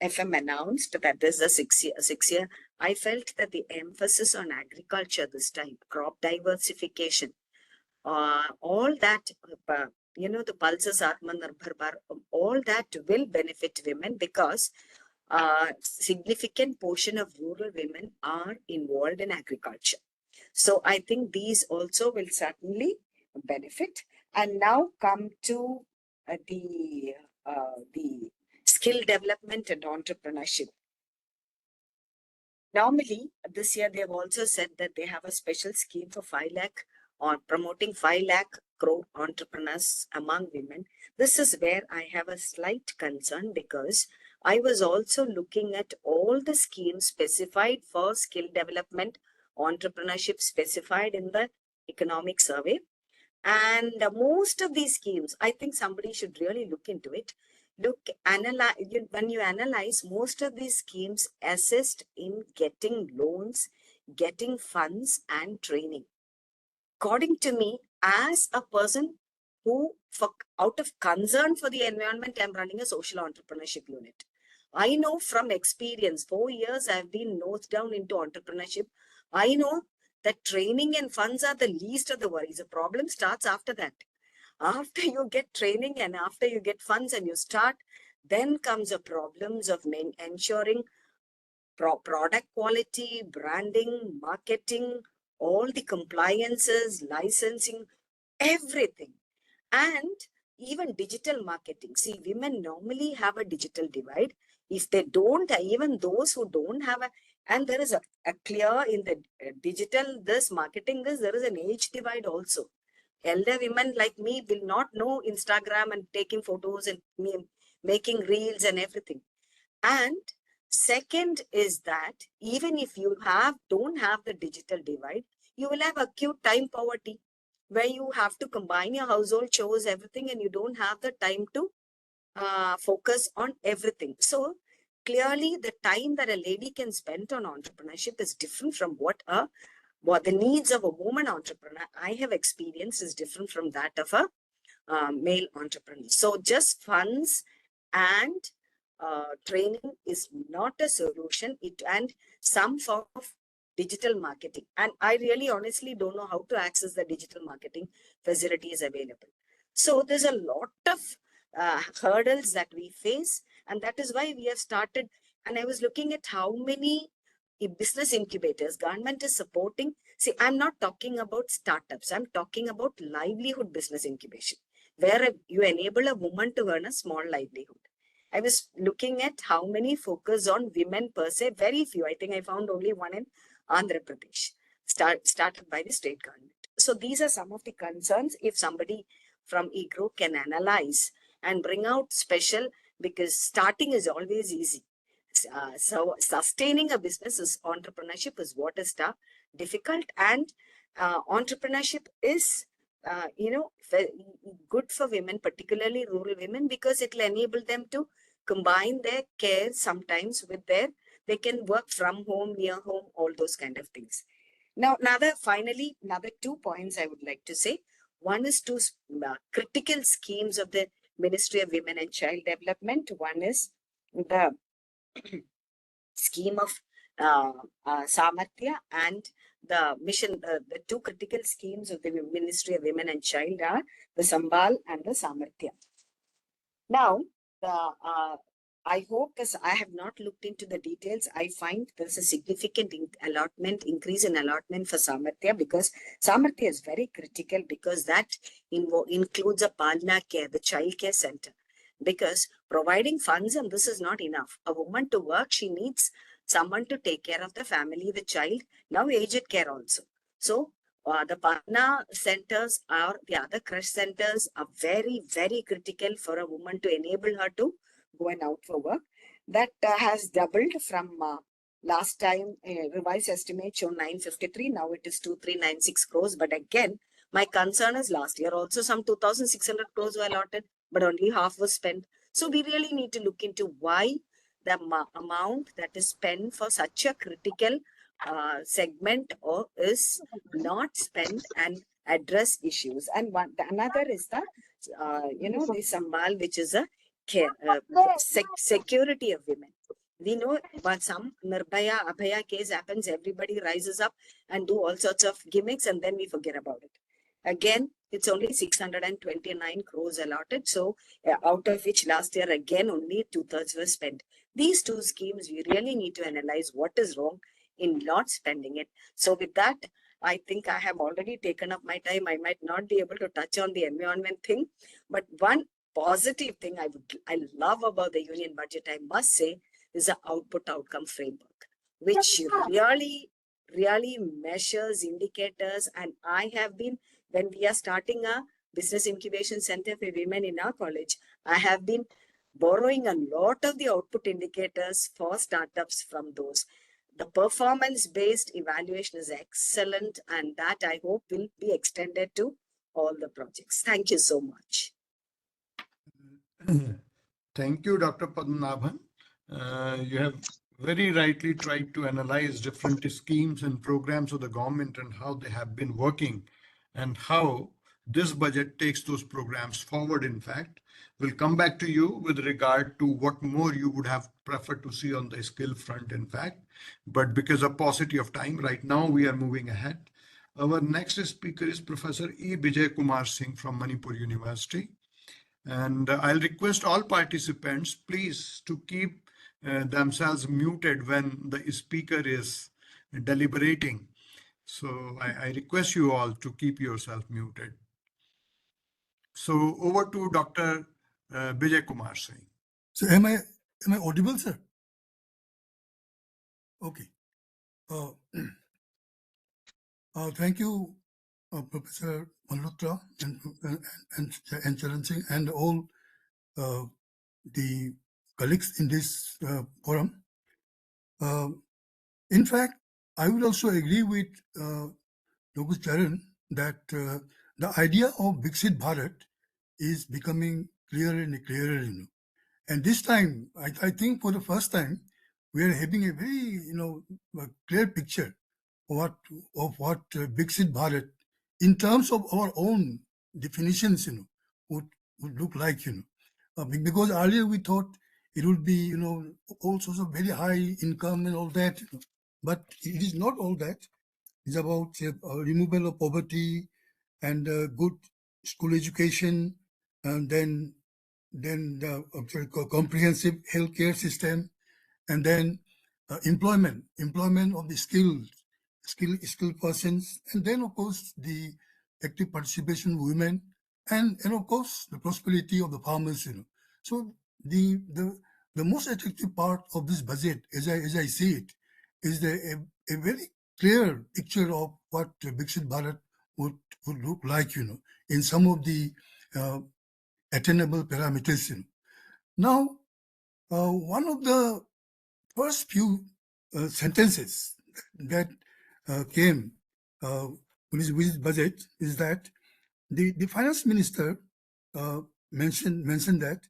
FM announced that this is a 6 year. I felt that the emphasis on agriculture this time, crop diversification, all that, the pulses Atmanirbhar Bharat, all that will benefit women, because significant portion of rural women are involved in agriculture. So I think these also will certainly benefit. And now come to the the skill development and entrepreneurship. Normally, this year they have also said that they have a special scheme for 5 lakh on promoting 5 lakh crore entrepreneurs among women. This is where I have a slight concern, because I was also looking at all the schemes specified for skill development, entrepreneurship specified in the economic survey. And most of these schemes, I think somebody should really look into it. When you analyze, most of these schemes assist in getting loans, getting funds and training. According to me, as a person who, out of concern for the environment, I'm running a social entrepreneurship unit. I know from experience, 4 years I've been nose down into entrepreneurship. I know that training and funds are the least of the worries. The problem starts after that. After you get training and after you get funds and you start, then comes the problems of ensuring product quality, branding, marketing, all the compliances, licensing, everything. And even digital marketing. See, women normally have a digital divide. If they don't, even those who don't have and there is a clear in the digital, marketing, there is an age divide also. Elder women like me will not know Instagram and taking photos and making reels and everything. And second is that even if you don't have the digital divide, you will have acute time poverty, where you have to combine your household chores, everything, and you don't have the time to focus on everything. So clearly the time that a lady can spend on entrepreneurship is different from what the needs of a woman entrepreneur I have experienced is different from that of a male entrepreneur. So just funds and training is not a solution. And some form of digital marketing. And I really honestly don't know how to access the digital marketing facilities available. So there's a lot of hurdles that we face. And that is why we have started. And I was looking at how many business incubators government is supporting. See, I'm not talking about startups. I'm talking about livelihood business incubation, where you enable a woman to earn a small livelihood. I was looking at how many focus on women per se, very few. I think I found only one in Andhra Pradesh, started by the state government. So these are some of the concerns. If somebody from EGROW can analyze and bring out special, because starting is always easy. So sustaining a business is entrepreneurship is what is difficult, and entrepreneurship is good for women, particularly rural women, because it will enable them to combine their care sometimes with they can work from home, near home, all those kind of things. Now, another 2 points I would like to say. One is two critical schemes of the Ministry of Women and Child Development. One is the scheme of Samarthya, and the mission, the two critical schemes of the Ministry of Women and Child are the Sambal and the Samarthya. Now, I hope, because I have not looked into the details, I find there's a significant increase in allotment for Samarthya, because Samarthya is very critical, because that includes a Palna care, the child care center. Because providing funds, and this is not enough. A woman to work, she needs someone to take care of the family, the child, now aged care also. So the Patna centers or the other crush centers are very, very critical for a woman to enable her to go and out for work. That has doubled from last time, revised estimate shown 953. Now it is 2396 crores. But again, my concern is last year also some 2600 crores were allotted, but only half was spent. So we really need to look into why the amount that is spent for such a critical segment is not spent and address issues. And another is the the Sambal, which is a care, security of women. We know, but some Nirbhaya, Abhaya case happens, everybody rises up and do all sorts of gimmicks, and then we forget about it. Again, it's only 629 crores allotted. So out of which last year, again, only 2/3 were spent. These two schemes, we really need to analyze what is wrong in not spending it. So with that, I think I have already taken up my time. I might not be able to touch on the environment thing, but one positive thing I love about the union budget, I must say, is the output outcome framework, which really measures indicators. And I have been, when we are starting a business incubation center for women in our college, I have been borrowing a lot of the output indicators for startups from those. The performance-based evaluation is excellent, and that I hope will be extended to all the projects. Thank you so much. Thank you, Dr. Padmanabhan. You have very rightly tried to analyze different schemes and programs of the government and how they have been working and how this budget takes those programs forward. In fact, we'll come back to you with regard to what more you would have preferred to see on the skill front, in fact. But because of paucity of time, right now we are moving ahead. Our next speaker is Professor E. Bijoykumar Singh from Manipur University. And I'll request all participants, please, to keep themselves muted when the speaker is deliberating. So I request you all to keep yourself muted. So over to Dr. Bijoykumar Singh. So am I audible, sir? Okay. Thank you, Professor Malhotra and Charan Singh and all the colleagues in this forum. In fact, I would also agree with Dr. Charan that the idea of Viksit Bharat is becoming clearer and clearer, And this time, I think for the first time, we are having a very, a clear picture of what Viksit Bharat, in terms of our own definitions, would look like, because earlier we thought it would be, all sorts of very high income and all that, but it is not all that. It's about removal of poverty and good school education, and then the comprehensive healthcare system, and then employment of the skilled persons, and then of course the active participation of women, and of course the prosperity of the farmers. So the most attractive part of this budget, as I see it, is a very clear picture of what Viksit Bharat would look like, in some of the attainable parameters. Now, one of the first few sentences that came with this budget is that the finance minister mentioned that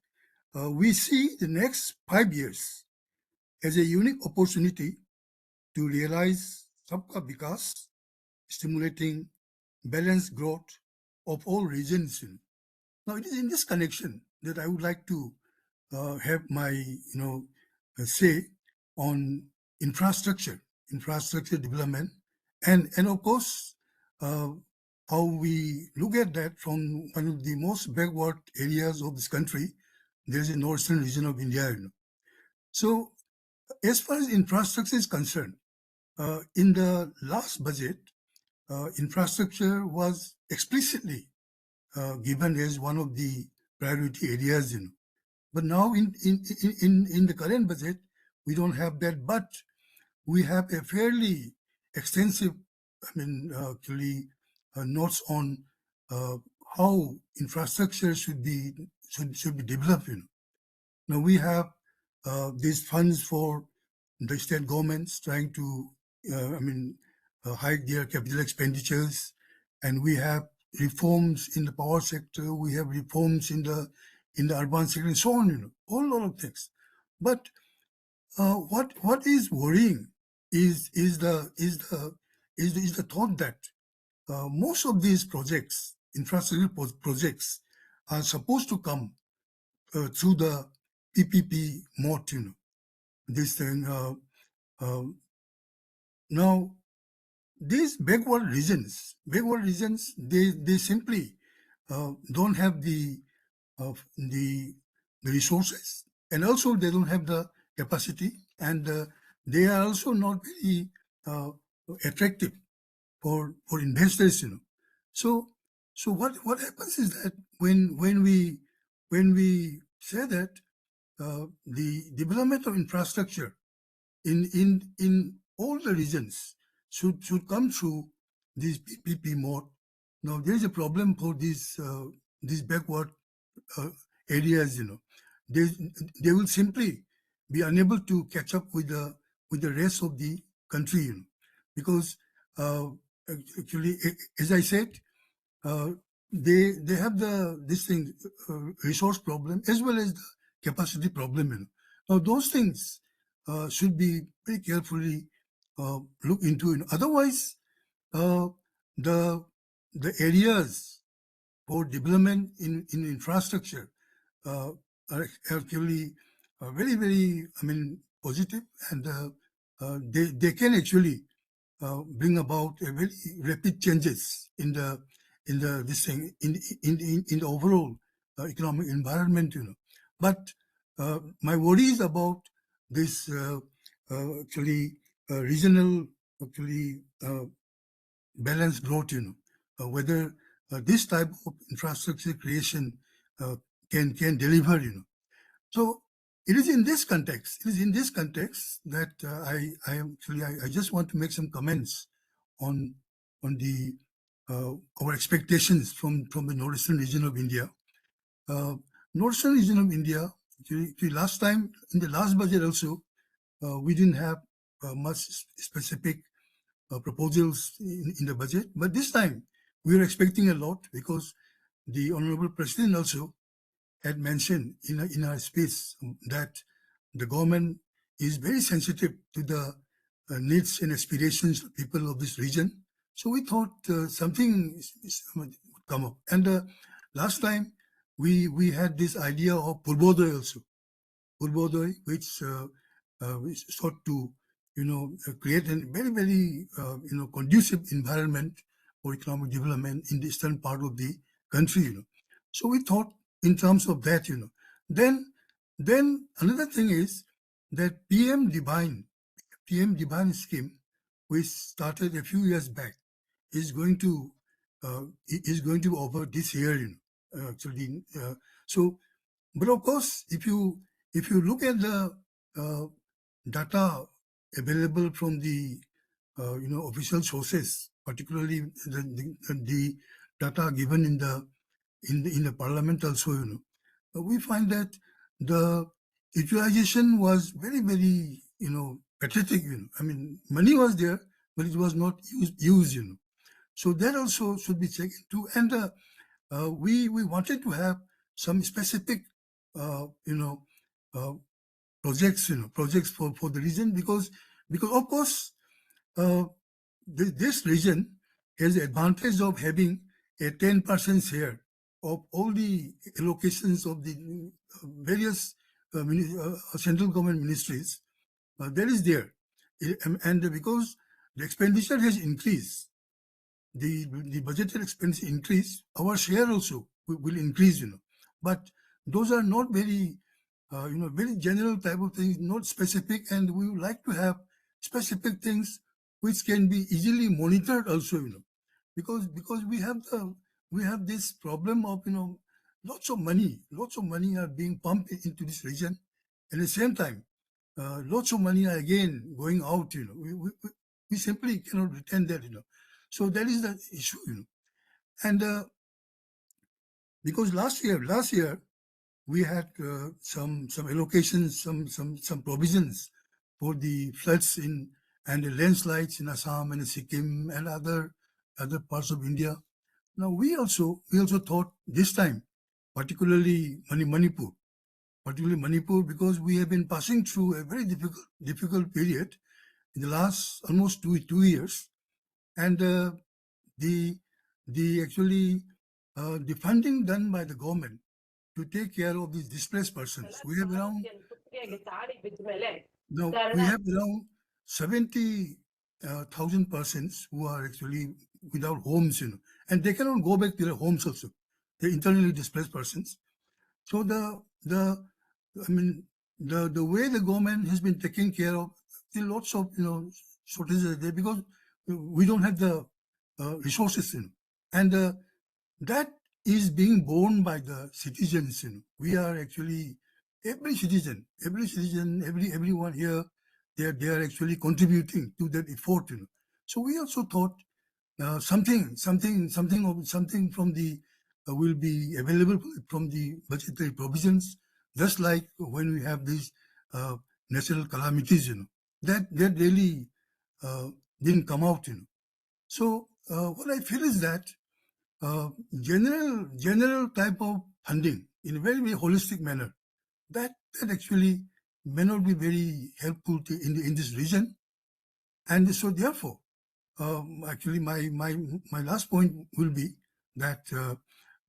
we see the next 5 years as a unique opportunity to realize Sabka Vikas, stimulating balanced growth of all regions. Now, it is in this connection that I would like to have my, say on infrastructure development, and of course, how we look at that from one of the most backward areas of this country. There is a northern region of India. So, as far as infrastructure is concerned, in the last budget, infrastructure was explicitly given as one of the priority areas. But now in the current budget, we don't have that, but we have a fairly extensive, actually, notes on how infrastructure should be developed. Now we have these funds for the state governments trying to, hike their capital expenditures, and we have reforms in the power sector, we have reforms in the urban sector, and so on. All lot of things. But what is worrying is the thought that most of these projects, infrastructure projects, are supposed to come through the PPP mode. This thing. Now, these backward regions, they simply don't have the resources, and also they don't have the capacity, and they are also not very attractive for investors. So what happens is that when we when we say that the development of infrastructure in all the regions should come through this PPP mode. Now there is a problem for these backward areas. They will simply be unable to catch up with the rest of the country, because actually, as I said, they have this thing resource problem as well as the capacity problem. Now those things should be very carefully looked into. Otherwise, the areas for development in infrastructure are actually very, very, positive, and they can actually bring about a very rapid changes in the this thing in the overall economic environment. But my worry is about this actually regional actually balanced growth. Whether this type of infrastructure creation can deliver. So it is in this context. It is in this context that I just want to make some comments on the our expectations from the northern region of India. Northern region of India. Actually, last time in the last budget also, we didn't have much specific proposals in the budget, but this time we are expecting a lot, because the Honorable President also had mentioned in our speech that the government is very sensitive to the needs and aspirations of people of this region. So we thought something would come up. And last time we had this idea of Purbodoy also. Purbodoy, which sought to create a very, very conducive environment for economic development in the eastern part of the country. So we thought in terms of that. Then another thing is that PM Divine scheme, which started a few years back, is going to over this year. Actually, so, but of course, if you look at the data available from the official sources, particularly the data given in the parliament also, we find that the utilization was very, very pathetic. Money was there, but it was not used. So that also should be checked into. And we wanted to have some specific projects for the region, because of course this region has the advantage of having a 10% share of all the allocations of the various central government ministries. That is there. And because the expenditure has increased, the budgeted expense increase, our share also will increase. But those are not very very general type of things, not specific, and we would like to have specific things which can be easily monitored also. Because we have this problem of lots of money are being pumped into this region. At the same time, lots of money are again going out. We simply cannot retain that. So that is the issue. And because last year we had some allocations, some provisions for the floods and the landslides in Assam and Sikkim and other parts of India. Now we also thought this time, particularly Manipur, because we have been passing through a very difficult period in the last almost two years, and the funding done by the government to take care of these displaced persons. We have around 70,000 persons who are actually without homes, and they cannot go back to their homes also. They're internally displaced persons. So the way the government has been taking care of, there are lots of shortages there, because we don't have the resources, and that is being borne by the citizens. We are actually every citizen, everyone here, they are actually contributing to that effort. So we also thought something from the will be available from the budgetary provisions, just like when we have these natural calamities. That really didn't come out. So what I feel is that general type of funding in a very holistic manner, that actually may not be very helpful in this region. And so therefore, actually my last point will be that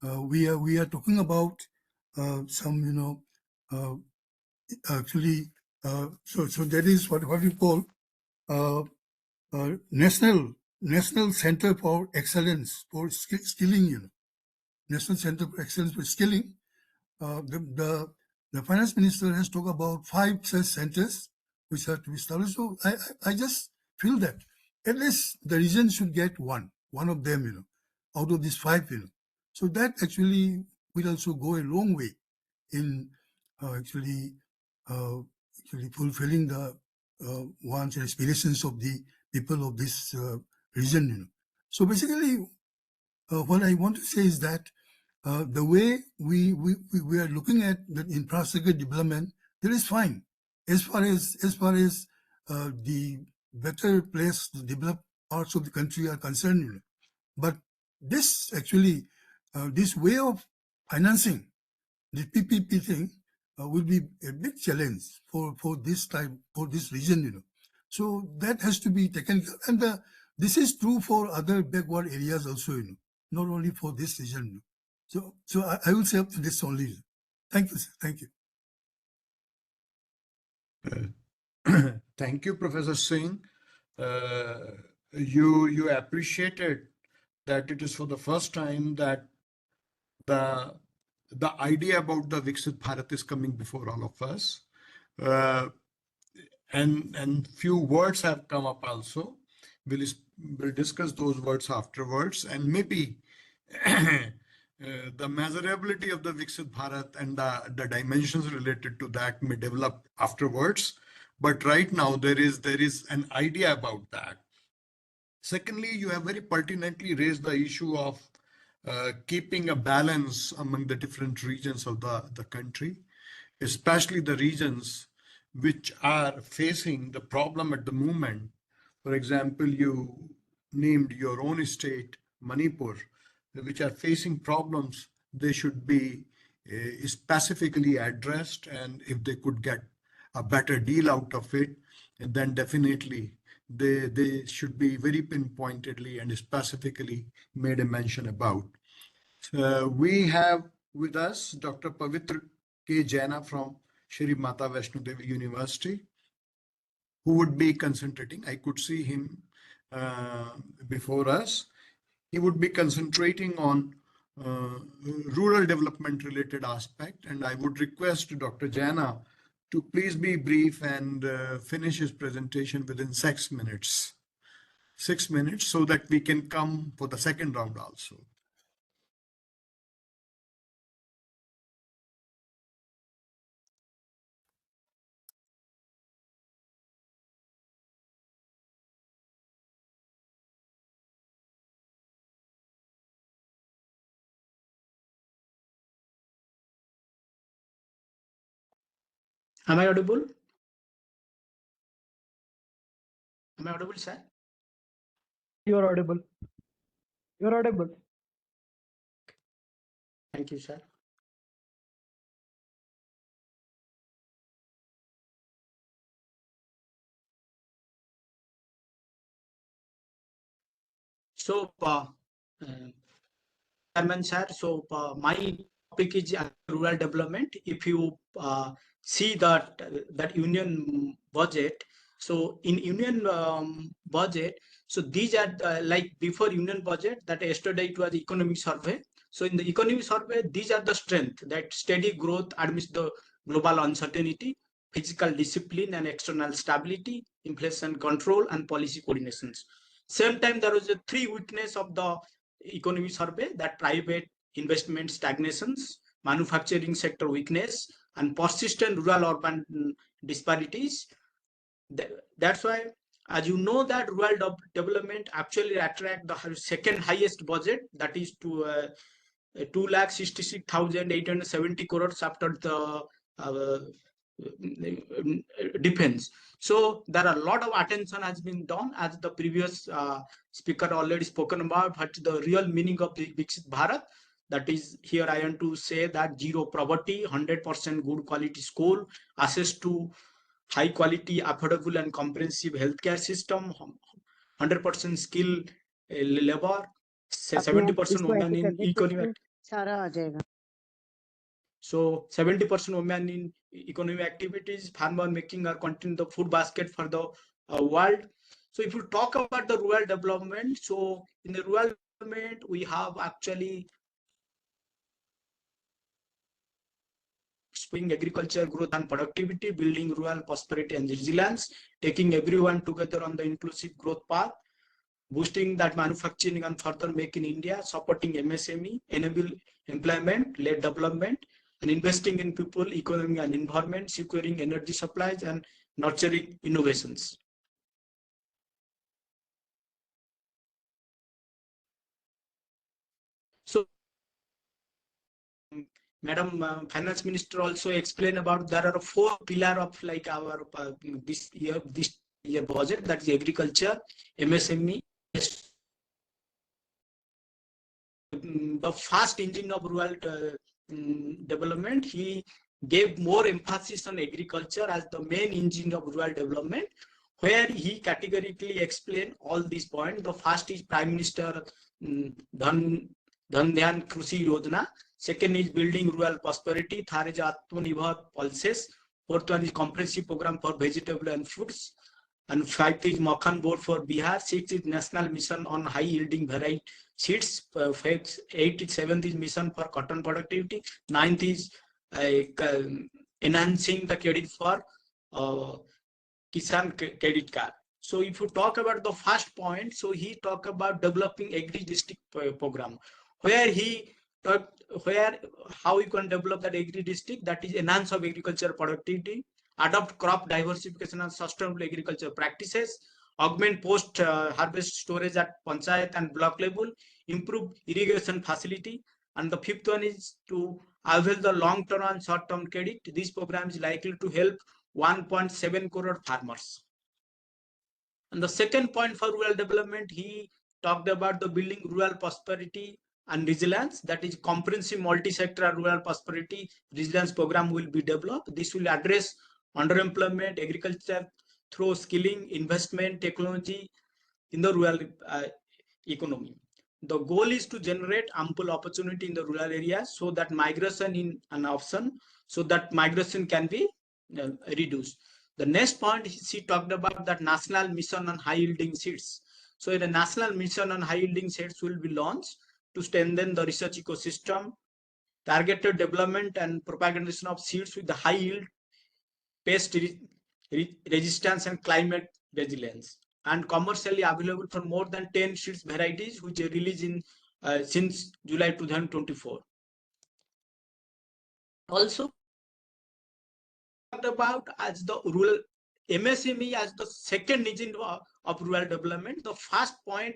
we are talking about some actually so that is what you call national center for excellence for skilling. National Center for Excellence for Skilling. The finance minister has talked about 5 such centers which are to be established. So I just feel that at least the region should get one of them, out of these 5, So that actually will also go a long way in actually fulfilling the wants and aspirations of the people of this region. So basically, what I want to say is that the way we are looking at the infrastructure development, that is fine as far as the better place to develop parts of the country are concerned. But this actually this way of financing the PPP thing will be a big challenge for this region. So that has to be taken, and this is true for other backward areas also, not only for this region. So I will say up to this only. Thank you, sir. Thank you. Thank you, Professor Singh. You appreciated that it is for the first time that the idea about the Viksit Bharat is coming before all of us, and few words have come up also. We'll discuss those words afterwards, and maybe the measurability of the Viksit Bharat and the dimensions related to that may develop afterwards. But right now there is an idea about that. Secondly, you have very pertinently raised the issue of keeping a balance among the different regions of the country, especially the regions which are facing the problem at the moment. For example, you named your own state, Manipur, which are facing problems. They should be specifically addressed, and if they could get a better deal out of it, then definitely they should be very pinpointedly and specifically made a mention about. We have with us Dr. Pabitra K. Jena from Shri Mata Vaishno Devi University, who would be concentrating. I could see him before us. He would be concentrating on rural development related aspect, and I would request Dr. Jena to please be brief and finish his presentation within 6 minutes. 6 minutes, so that we can come for the second round also. Am I audible? Am I audible, sir? You are audible. You are audible. Thank you, sir. So, Chairman, sir, so my topic is rural development. If you see that union budget, so in union budget, so these are like before union budget, that yesterday it was economic survey. So in the economic survey, these are the strength, that steady growth amidst the global uncertainty, fiscal discipline and external stability, inflation control and policy coordinations. Same time, there was a 3 weakness of the economic survey, that private investment stagnations, manufacturing sector weakness, and persistent rural-urban disparities. That's why, as you know, that rural development actually attract the second highest budget, that is to 2,66,870 crores after the defense. So there are a lot of attention has been done, as the previous speaker already spoken about, but the real meaning of the Viksit Bharat, that is, here I want to say that zero poverty, 100% good quality school, access to high quality, affordable and comprehensive healthcare system, 100% skill labor, 70% women in economic. So 70% women in economic activities, farmer making or continuing the food basket for the world. So if you talk about the rural development, so in the rural development, we have actually spring agriculture growth and productivity, building rural prosperity and resilience, taking everyone together on the inclusive growth path, boosting that manufacturing and further make in India, supporting MSME, enable employment-led development, and investing in people, economy and environment, securing energy supplies and nurturing innovations. So, Madam Finance Minister also explained about there are 4 pillars of like our this year budget, that is agriculture, MSME, the first engine of rural development. He gave more emphasis on agriculture as the main engine of rural development, where he categorically explained all these points. The first is Prime Minister Dhan Dhyan Krushi Yojana. Second is building rural prosperity. Third is Atmanirbhar pulses. Fourth one is comprehensive program for vegetable and fruits. And 5th is Makhan Board for Bihar. 6th is National Mission on High Yielding Variety Seeds. 8th, 7th is Mission for Cotton Productivity. 9th is enhancing the credit for Kisan Credit Card. So if you talk about the first point, so he talked about developing agri-district program, where he talked how you can develop that agri-district, that is enhance of agriculture productivity, adopt crop diversification and sustainable agriculture practices, augment post-harvest storage at panchayat and block level, improve irrigation facility, and the 5th one is to avail the long-term and short-term credit. This program is likely to help 1.7 crore farmers. And the second point for rural development, he talked about the building rural prosperity and resilience, that is comprehensive multi-sector rural prosperity resilience program will be developed. This will address underemployment, agriculture through skilling, investment, technology in the rural economy. The goal is to generate ample opportunity in the rural areas so that migration is an option, so that migration can be reduced. The next point, she talked about that national mission on high yielding seeds. So the national mission on high yielding seeds will be launched to strengthen the research ecosystem, targeted development and propagation of seeds with the high yield, pest resistance and climate resilience, and commercially available for more than 10 seeds varieties which are released in since July 2024. Also talked about as the rural MSME as the second engine of rural development. The first point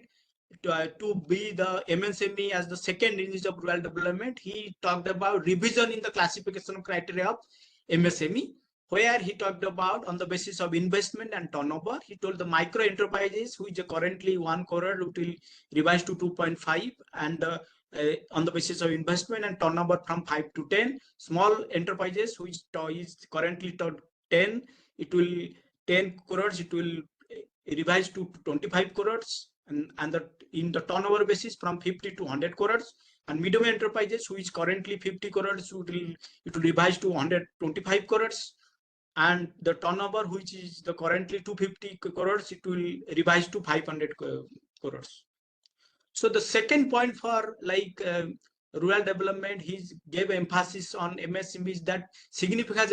to be the MSME as the second engine of rural development, he talked about revision in the classification criteria of MSME, where he talked about on the basis of investment and turnover. He told the micro enterprises, which are currently 1 crore, will revise to 2.5, and on the basis of investment and turnover from 5 to 10. Small enterprises, which is currently 10, it will 10 crores, it will revise to 25 crores, and in the turnover basis from 50 to 100 crores. And medium enterprises, which currently 50 crores, it will revise to 125 crores. And the turnover, which is the currently 250 crores, it will revise to 500 crores. So the second point for like rural development, he gave emphasis on MSMEs, that significant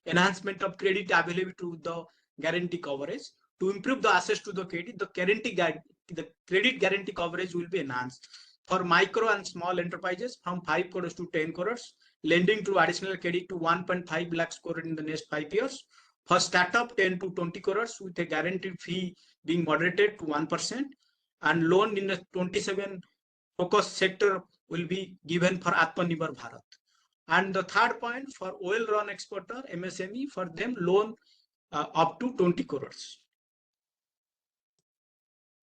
enhancement of credit available to the guarantee coverage. To improve the access to the credit, the credit guarantee coverage will be enhanced. for micro and small enterprises from 5 crores to 10 crores, lending to additional credit to 1.5 lakhs crore in the next 5 years. For startup, 10 to 20 crores with a guaranteed fee being moderated to 1%, and loan in the 27 focus sector will be given for Atmanirbhar Bharat. And the third point, for oil run exporter, MSME, for them loan up to 20 crores.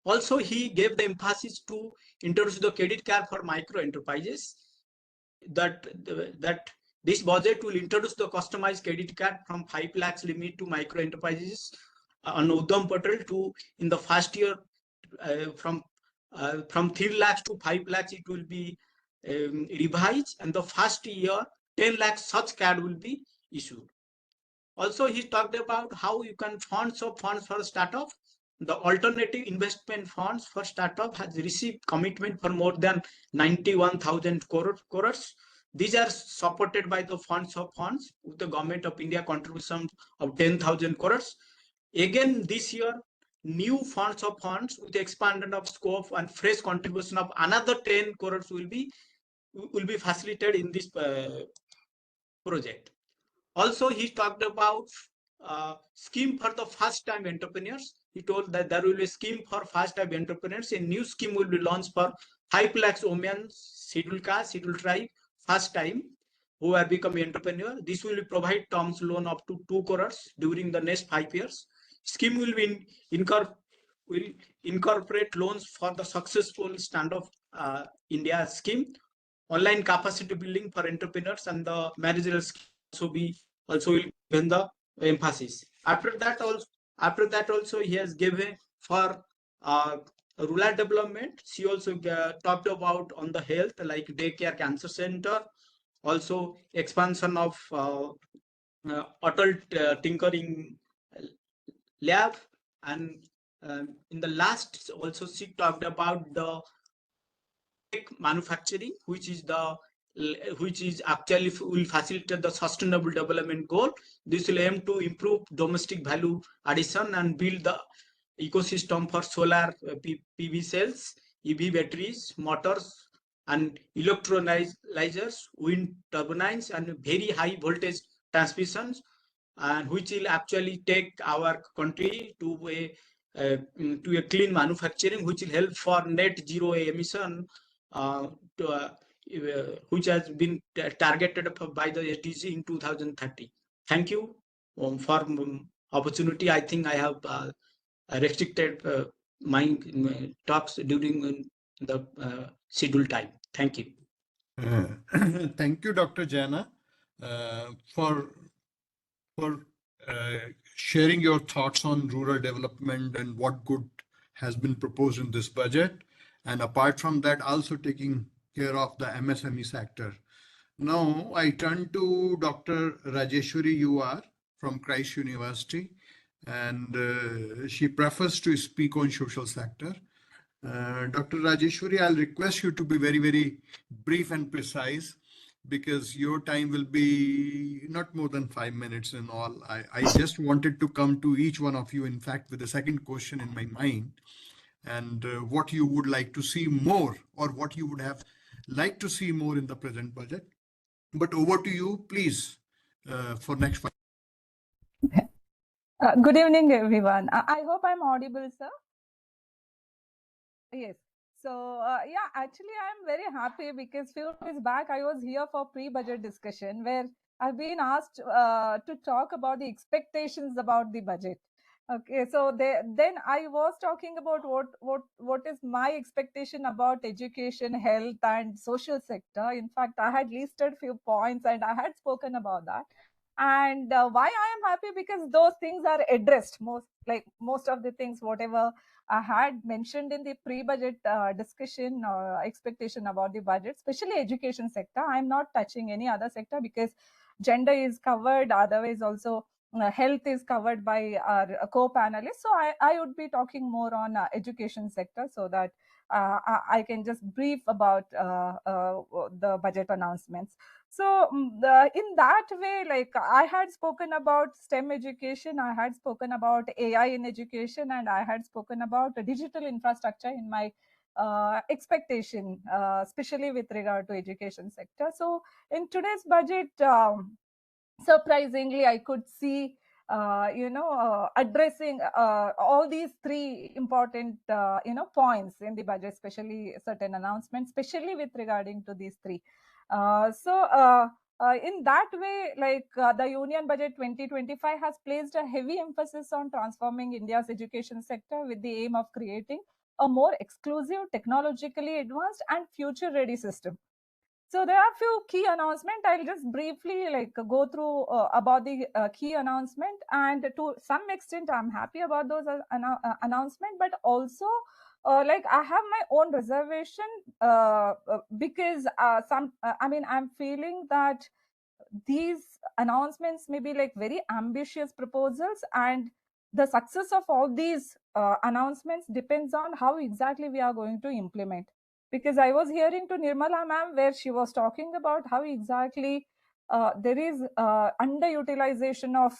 Also, he gave the emphasis to introduce the credit card for micro enterprises. That this budget will introduce the customized credit card from 5 lakhs limit to micro enterprises on Uddam portal to in the first year from 3 lakhs to 5 lakhs it will be revised, and the first year 10 lakhs such card will be issued. Also, he talked about how you can funds for startup. The alternative investment funds for startup has received commitment for more than 91,000 crores. These are supported by the funds of funds with the government of India contribution of 10,000 crores. Again, this year, new funds of funds with the expanded of scope and fresh contribution of another 10 crores will be facilitated in this project. Also, he talked about scheme for the first-time entrepreneurs. He told that there will be a scheme for first-time entrepreneurs. A new scheme will be launched for 5 lakhs women, scheduled caste, scheduled tribe, first time who are becoming entrepreneur. This will provide terms loan up to 2 crores during the next 5 years. Scheme will be incorporate loans for the successful stand-up India scheme, online capacity building for entrepreneurs, and the managerial scheme also will given the emphasis. After that also he has given for rural development. She also talked about on the health, like daycare, cancer center, also expansion of adult tinkering lab, and in the last also she talked about the manufacturing, which is actually will facilitate the sustainable development goal. This will aim to improve domestic value addition and build the ecosystem for solar PV cells, EV batteries, motors, and electrolyzers, wind turbines, and very high voltage transmissions, and which will actually take our country to a clean manufacturing, which will help for net zero emission, which has been targeted by the SDG in 2030. Thank you for opportunity. I think I have restricted my talks during the scheduled time. Thank you. Thank you, Dr. Jena, for sharing your thoughts on rural development and what good has been proposed in this budget. And apart from that, also taking care of the MSME sector. Now I turn to Dr. Rajeshwari UR from Christ University, and she prefers to speak on social sector. Dr. Rajeshwari, I'll request you to be very, very brief and precise, because your time will be not more than 5 minutes in all. I just wanted to come to each one of you, in fact, with a second question in my mind, and what you would like to see more, or what you would have liked to see more in the present budget. But over to you, please, for next 5 minutes. Good evening, everyone. I hope I'm audible, sir. Yes. So, yeah, actually, I'm very happy because few days back I was here for pre-budget discussion where I've been asked to talk about the expectations about the budget. Okay, so then I was talking about what is my expectation about education, health, and social sector. In fact, I had listed few points and I had spoken about that. And why I am happy, because those things are addressed. Most of the things, whatever I had mentioned in the pre-budget discussion or expectation about the budget, especially education sector. I'm not touching any other sector because gender is covered. Otherwise, also health is covered by our co-panelists. So I would be talking more on education sector, so that I can just brief about the budget announcements. So in that way, like I had spoken about STEM education, I had spoken about AI in education, and I had spoken about digital infrastructure in my expectation, especially with regard to education sector. So in today's budget, surprisingly, I could see addressing all these three important points in the budget, especially certain announcements, especially with regarding to these three. In that way, the Union Budget 2025 has placed a heavy emphasis on transforming India's education sector with the aim of creating a more exclusive, technologically advanced and future-ready system. So there are a few key announcements. I'll just briefly go through about the key announcement, and to some extent, I'm happy about those announcements, but also I have my own reservation because I'm feeling that these announcements may be very ambitious proposals, and the success of all these announcements depends on how exactly we are going to implement. Because I was hearing to Nirmala ma'am where she was talking about how exactly there is underutilization of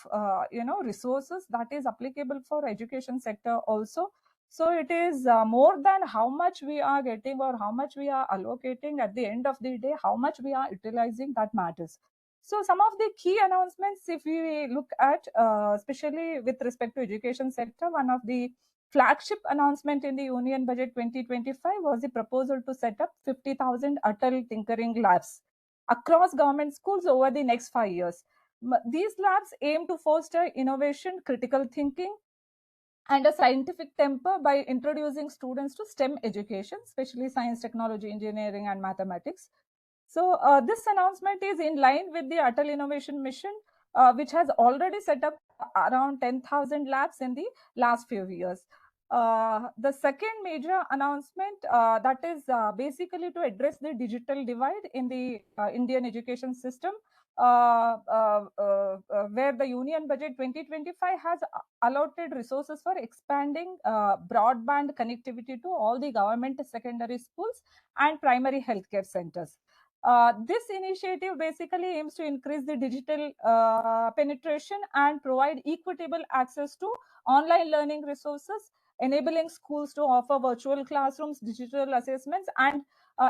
resources that is applicable for education sector also. So it is more than how much we are getting or how much we are allocating. At the end of the day, how much we are utilizing, that matters. So some of the key announcements, if we look at, especially with respect to education sector, one of the flagship announcement in the Union Budget 2025 was the proposal to set up 50,000 Atal Tinkering Labs across government schools over the next 5 years. These labs aim to foster innovation, critical thinking, and a scientific temper by introducing students to STEM education, especially science, technology, engineering, and mathematics. So this announcement is in line with the Atal Innovation Mission, which has already set up around 10,000 labs in the last few years. The second major announcement that is basically to address the digital divide in the Indian education system, where the Union Budget 2025 has allotted resources for expanding broadband connectivity to all the government secondary schools and primary healthcare centers. This initiative basically aims to increase the digital penetration and provide equitable access to online learning resources, enabling schools to offer virtual classrooms, digital assessments, and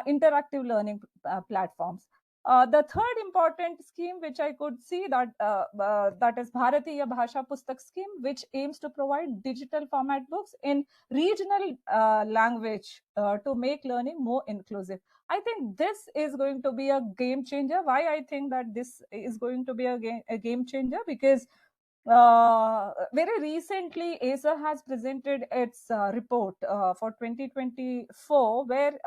interactive learning platforms. The third important scheme which I could see that is Bharatiya Bhasha Pustak scheme, which aims to provide digital format books in regional language to make learning more inclusive. I think this is going to be a game changer. Why I think that this is going to be a game changer? Because very recently, ASA has presented its report for 2024, where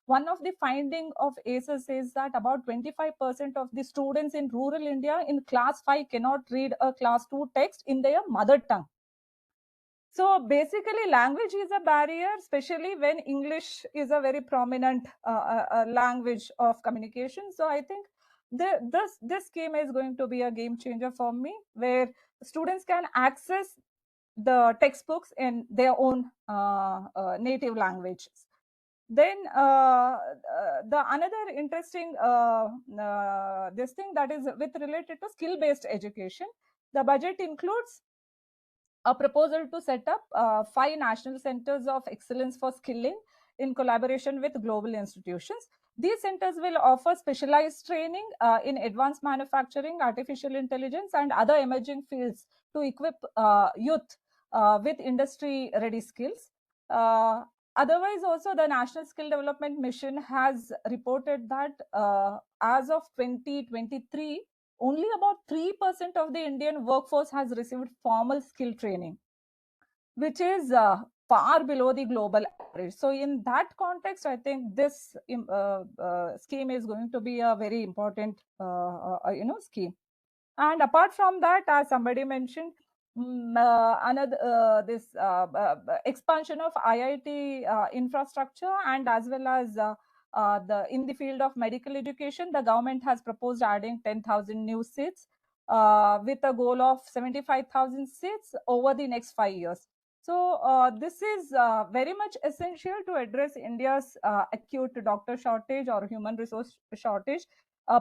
one of the finding of ASA says that about 25% of the students in rural India in class 5 cannot read a class 2 text in their mother tongue. So basically, language is a barrier, especially when English is a very prominent language of communication. So I think this scheme is going to be a game changer for me, where students can access the textbooks in their own native languages. Then the another interesting this thing that is with related to skill-based education, the budget includes a proposal to set up 5 national centers of excellence for skilling in collaboration with global institutions. These centers will offer specialized training in advanced manufacturing, artificial intelligence, and other emerging fields to equip youth with industry-ready skills. Otherwise, also the National Skill Development Mission has reported that as of 2023, only about 3% of the Indian workforce has received formal skill training, which is far below the global average. So in that context, I think this scheme is going to be a very important scheme. And apart from that, as somebody mentioned, another this expansion of IIT infrastructure, and as well as in the field of medical education, the government has proposed adding 10,000 new seats with a goal of 75,000 seats over the next 5 years. So this is very much essential to address India's acute doctor shortage or human resource shortage,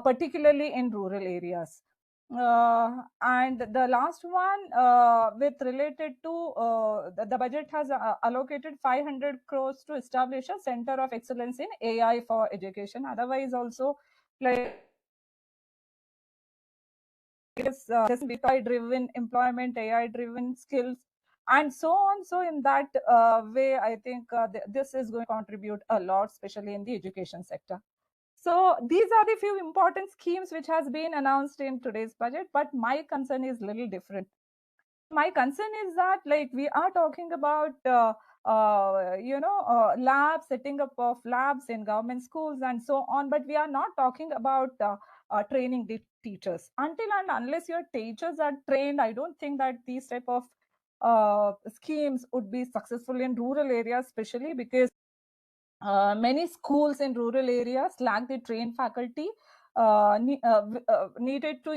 particularly in rural areas. And the last one with related to the budget has allocated 500 crores to establish a center of excellence in AI for education. Otherwise, also like this AI-driven employment, AI-driven skills, and so on. So in that way, I think this is going to contribute a lot, especially in the education sector. So these are the few important schemes which has been announced in today's budget, but my concern is little different. My concern is that like we are talking about labs, setting up of labs in government schools and so on, but we are not talking about training the teachers. Until and unless your teachers are trained, I don't think that these type of schemes would be successful in rural areas, especially because many schools in rural areas lack the trained faculty needed to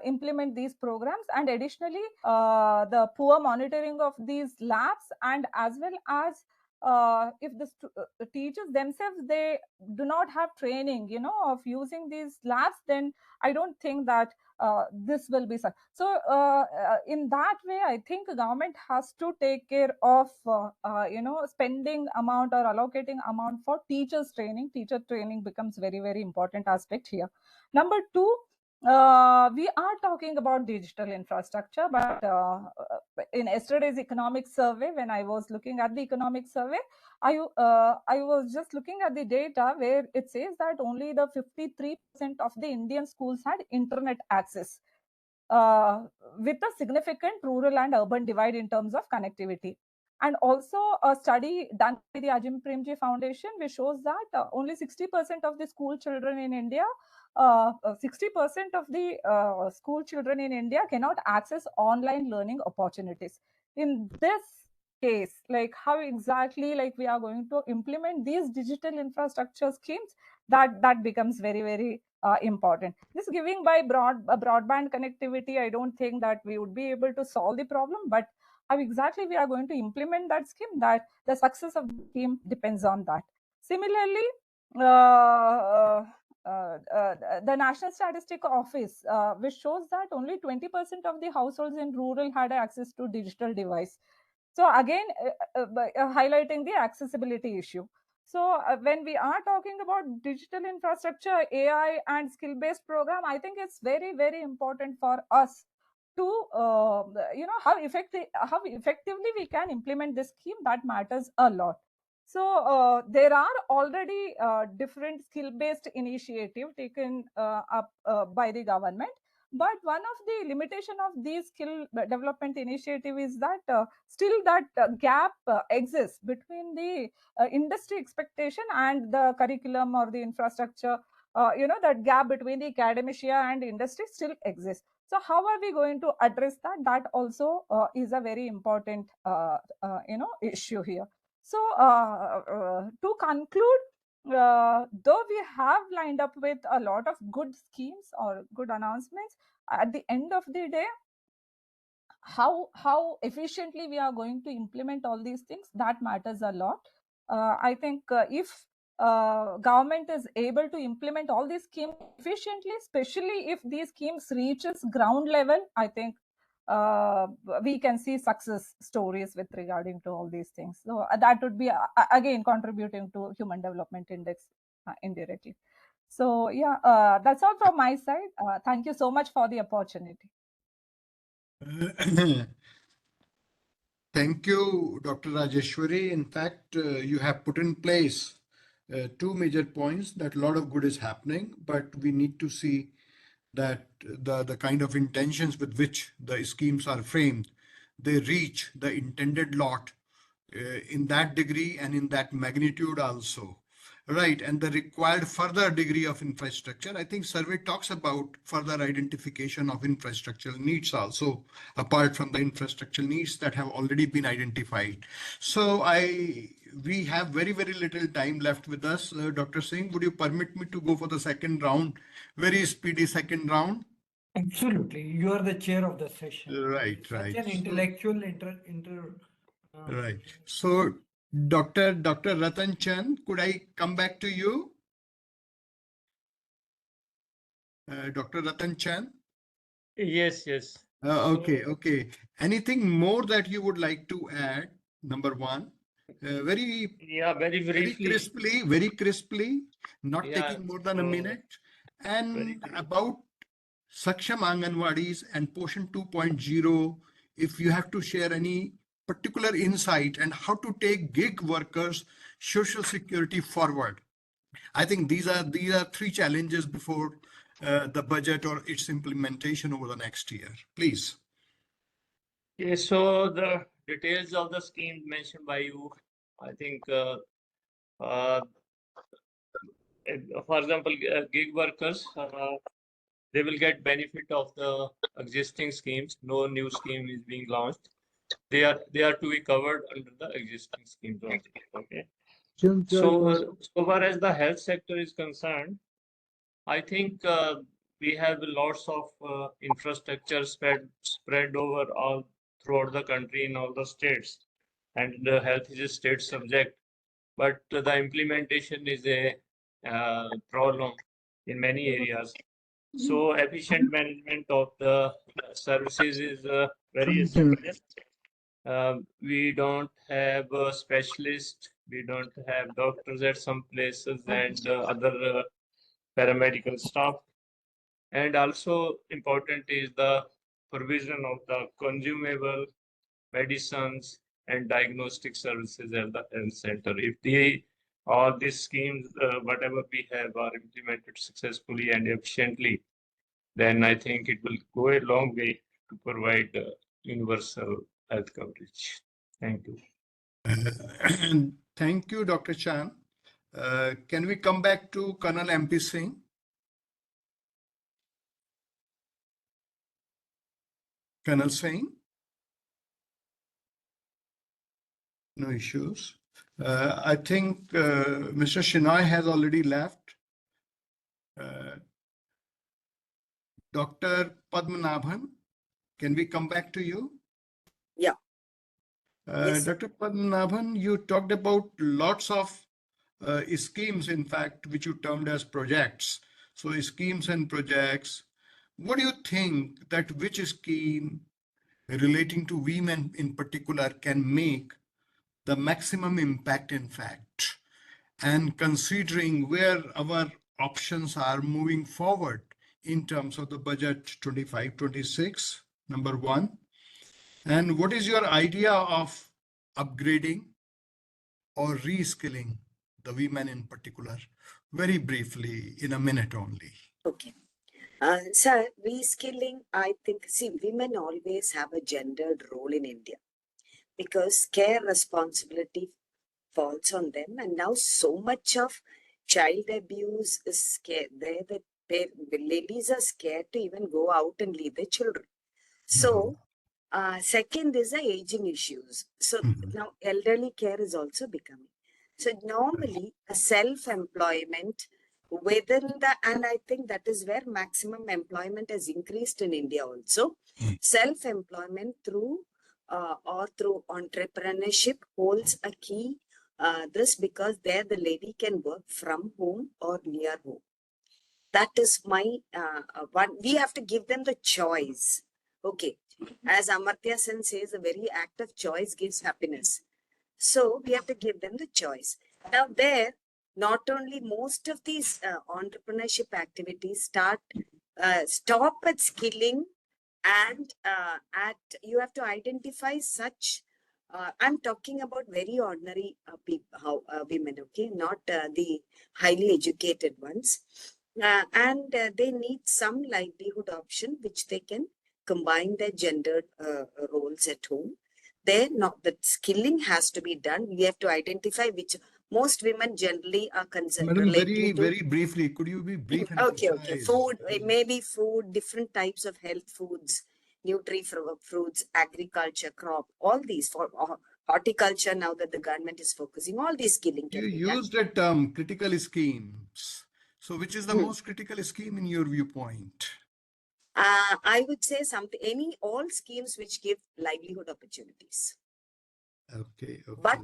implement these programs, and additionally the poor monitoring of these labs, and as well as if the teachers themselves, they do not have training of using these labs, then I don't think that this will be such. So in that way, I think government has to take care of spending amount or allocating amount for teachers training. Teacher training becomes very, very important aspect here. Number two, we are talking about digital infrastructure, but in yesterday's economic survey, when I was looking at the economic survey, I was just looking at the data where it says that only the 53% of the Indian schools had internet access, with a significant rural and urban divide in terms of connectivity. And also a study done by the Ajim Premji Foundation, which shows that only 60% of the school children in India, 60% of the school children in India cannot access online learning opportunities. In this case, like how exactly like we are going to implement these digital infrastructure schemes, that becomes very, very important. This giving by broadband connectivity, I don't think that we would be able to solve the problem, but how exactly we are going to implement that scheme, that the success of the scheme depends on that. Similarly, the National Statistic Office, which shows that only 20% of the households in rural had access to digital device. So again, highlighting the accessibility issue. So when we are talking about digital infrastructure, AI and skill-based program, I think it's very, very important for us to how effectively we can implement this scheme. That matters a lot. So there are already different skill-based initiative taken up by the government. But one of the limitation of these skill development initiative is that still that gap exists between the industry expectation and the curriculum or the infrastructure. That gap between the academia and industry still exists. So how are we going to address that? That also is a very important issue here. So to conclude, though we have lined up with a lot of good schemes or good announcements, at the end of the day, how efficiently we are going to implement all these things, that matters a lot. I think if government is able to implement all these schemes efficiently, especially if these schemes reaches ground level, I think we can see success stories with regarding to all these things. So that would be again contributing to Human Development Index indirectly. So yeah, that's all from my side. Thank you so much for the opportunity. Thank you, Dr. Rajeshwari. In fact, you have put in place two major points that a lot of good is happening, but we need to see that the kind of intentions with which the schemes are framed, they reach the intended lot in that degree and in that magnitude also. Right, and the required further degree of infrastructure. I think survey talks about further identification of infrastructural needs also, apart from the infrastructural needs that have already been identified. So we have very, very little time left with us. Dr. Singh, would you permit me to go for the second round? Very speedy second round. Absolutely. You are the chair of the session. Right, Such right. an intellectual Right. So, Dr. Rattan Chand, could I come back to you? Dr. Rattan Chand? Yes, yes. Okay, okay. Anything more that you would like to add? Number one, very, Yeah, very briefly. very crisply, not Yeah, taking more than a so minute. very And brief. about Saksham Anganwadis and Portion 2.0, if you have to share any particular insight and how to take gig workers' social security forward. I think these are three challenges before the budget or its implementation over the next year. Please. Yes, so the details of the scheme mentioned by you, I think, uh, for example, gig workers, they will get benefit of the existing schemes. No new scheme is being launched. They are to be covered under the existing schemes only. Okay. So far as the health sector is concerned, I think we have lots of infrastructure spread over all throughout the country in all the states, and the health is a state subject. But the implementation is a problem in many areas. So efficient management of the services is very essential. We don't have a specialist. We don't have doctors at some places and other paramedical staff. And also important is the provision of the consumable medicines and diagnostic services at the health center. If all these schemes, whatever we have, are implemented successfully and efficiently, then I think it will go a long way to provide universal health coverage. Thank you. Thank you, Dr. Chan. Can we come back to Colonel MP Singh? Colonel Singh? No issues. I think Mr. Chenoy has already left. Dr. Padmanabhan, can we come back to you? Yeah. Yes. Dr. Padmanabhan, you talked about lots of schemes, in fact, which you termed as projects. So schemes and projects. What do you think that which scheme relating to women in particular can make the maximum impact, in fact? And considering where our options are moving forward in terms of the budget 25-26, number one. And what is your idea of upgrading or reskilling the women in particular? Very briefly, in a minute only. Okay. Sir, reskilling, I think, see, women always have a gendered role in India because care responsibility falls on them. And now so much of child abuse is scared. The ladies are scared to even go out and leave their children. So, second is the aging issues. So now elderly care is also becoming. So normally a self-employment within the, and I think that is where maximum employment has increased in India also. Self-employment through or through entrepreneurship holds a key. This because there the lady can work from home or near home. That is my one. We have to give them the choice. Okay. As Amartya Sen says, the very act of choice gives happiness. So we have to give them the choice. Now there, not only most of these entrepreneurship activities stop at skilling and you have to identify such. I'm talking about very ordinary people, women, okay, not the highly educated ones. And they need some livelihood option which they can combine their gendered roles at home. There, not the skilling has to be done. We have to identify which most women generally are concerned. Madam, very briefly, could you be brief and okay, precise? food, maybe food, different types of health foods, fruits, agriculture, crop, all these for horticulture. Now that the government is focusing, all these skilling can You be done. used the term critical schemes. So which is the most critical scheme in your viewpoint? I would say all schemes which give livelihood opportunities. Okay. But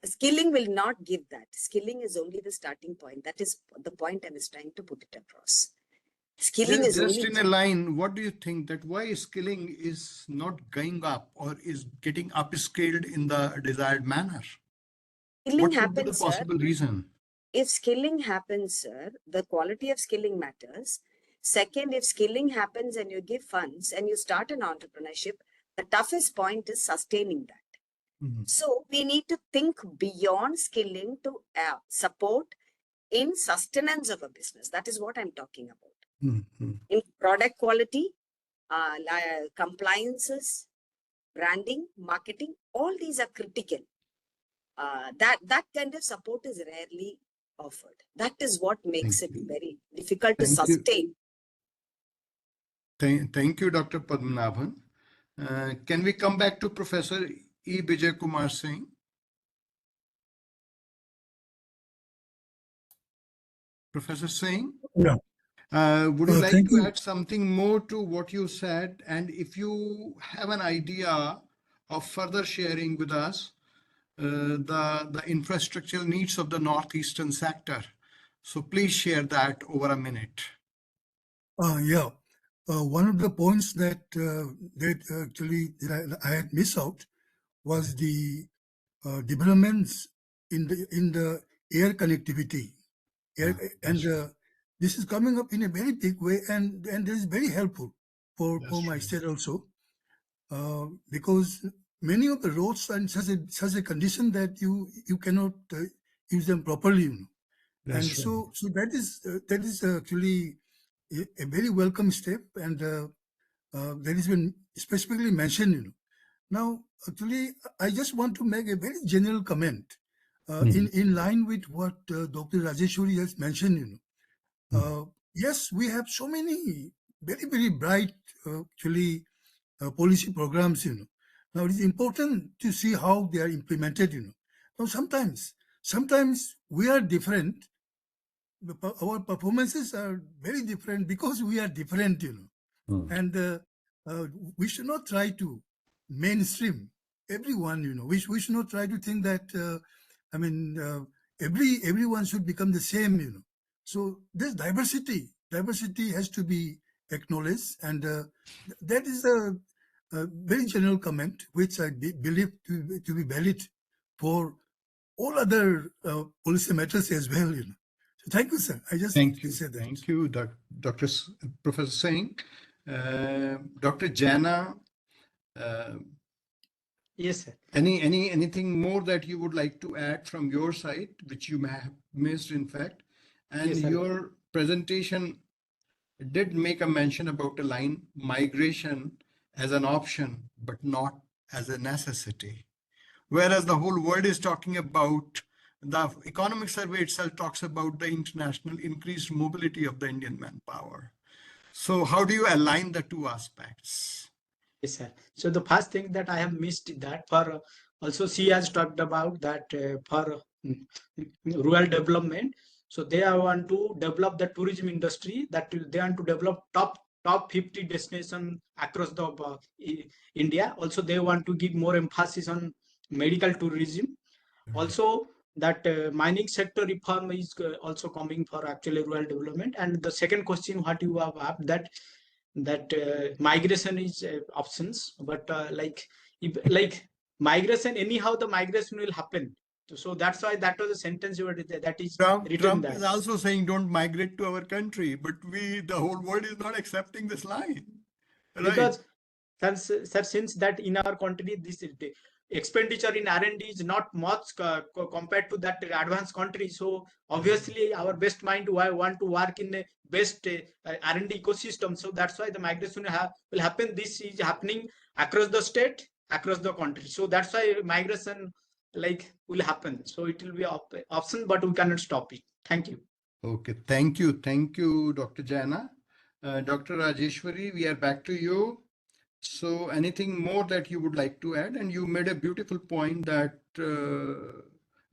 skilling will not give that. Skilling is only the starting point. That is the point I was trying to put it across. Skilling is Just only in a line, what do you think that why skilling is not going up or is getting upscaled in the desired manner? skilling What could be the happens, sir. possible reason? If skilling happens, sir, the quality of skilling matters. Second, if skilling happens and you give funds and you start an entrepreneurship, the toughest point is sustaining that. So we need to think beyond skilling to support in sustenance of a business. That is what I'm talking about. In product quality, compliances, branding, marketing, all these are critical. That kind of support is rarely offered. That is what makes it very difficult to sustain. Thank you, Dr. Padmanabhan. Can we come back to Professor E. Bijoykumar Singh? Professor Singh? Yeah. Would you like Thank to you. add something more to what you said? And if you have an idea of further sharing with us the infrastructural needs of the northeastern sector, so please share that over a minute. Yeah. One of the points that I had missed out was the developments in the air connectivity. This is coming up in a very big way, and this is very helpful for my state also, because many of the roads are in such a condition that you cannot use them properly. And so that is actually a very welcome step, and that has been specifically mentioned. Now, actually, I just want to make a very general comment in line with what Dr. Rajeshwari has mentioned. Yes, we have so many very, very bright policy programs. Now it is important to see how they are implemented. Now sometimes we are different. Our performances are very different because we are different. And we should not try to mainstream everyone. We should not try to think that everyone should become the same. So this diversity has to be acknowledged, and that is a very general comment which I believe to be valid for all other policy matters as well. So thank you, sir. I just Thank you. said that. Thank you, Professor Singh. Dr. Jena, Yes, sir. anything more that you would like to add from your side, which you may have missed, in fact? And Yes, sir. your presentation did make a mention about a line, migration as an option, but not as a necessity. Whereas the whole world is talking about, the economic survey itself talks about the international increased mobility of the Indian manpower. So how do you align the two aspects? Yes, sir. So the first thing that I have missed that for also she has talked about that for rural development. So they want to develop the tourism industry, that they want to develop top 50 destination across the India. Also, they want to give more emphasis on medical tourism. Also, that mining sector reform is also coming for actually rural development. And the second question, what you have asked, that migration is options, but like migration, anyhow the migration will happen. So that's why that was a sentence that is written. Trump that is also saying don't migrate to our country, but the whole world is not accepting this line. Right? Because since that in our country this expenditure in R&D is not much compared to that advanced country. So obviously our best mind want to work in a best R&D ecosystem. So that's why the migration will happen. This is happening across the state, across the country. So that's why migration will happen. So it will be option, but we cannot stop it. Thank you. Okay, thank you, Dr. Jana. Dr. Rajeshwari, we are back to you. So anything more that you would like to add? And you made a beautiful point that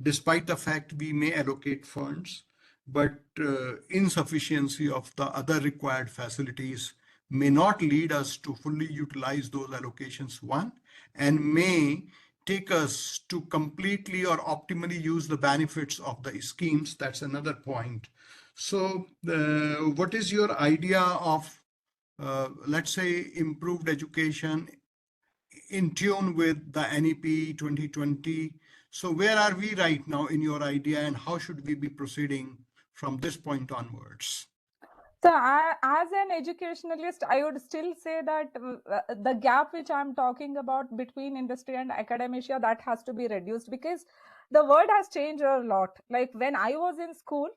despite the fact we may allocate funds, but insufficiency of the other required facilities may not lead us to fully utilize those allocations, one, and may take us to completely or optimally use the benefits of the schemes. That's another point. So what is your idea of, let's say, improved education in tune with the NEP 2020? So where are we right now in your idea, and how should we be proceeding from this point onwards? So, as an educationalist, I would still say that the gap which I'm talking about between industry and academia, that has to be reduced, because the world has changed a lot. Like when I was in school,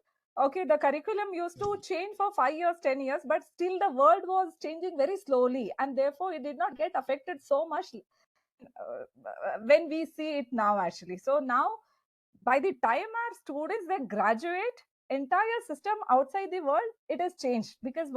okay, the curriculum used to change for 5 years, 10 years, but still the world was changing very slowly, and therefore it did not get affected so much when we see it now, actually. So now, by the time our students they graduate, entire system outside the world, it has changed, because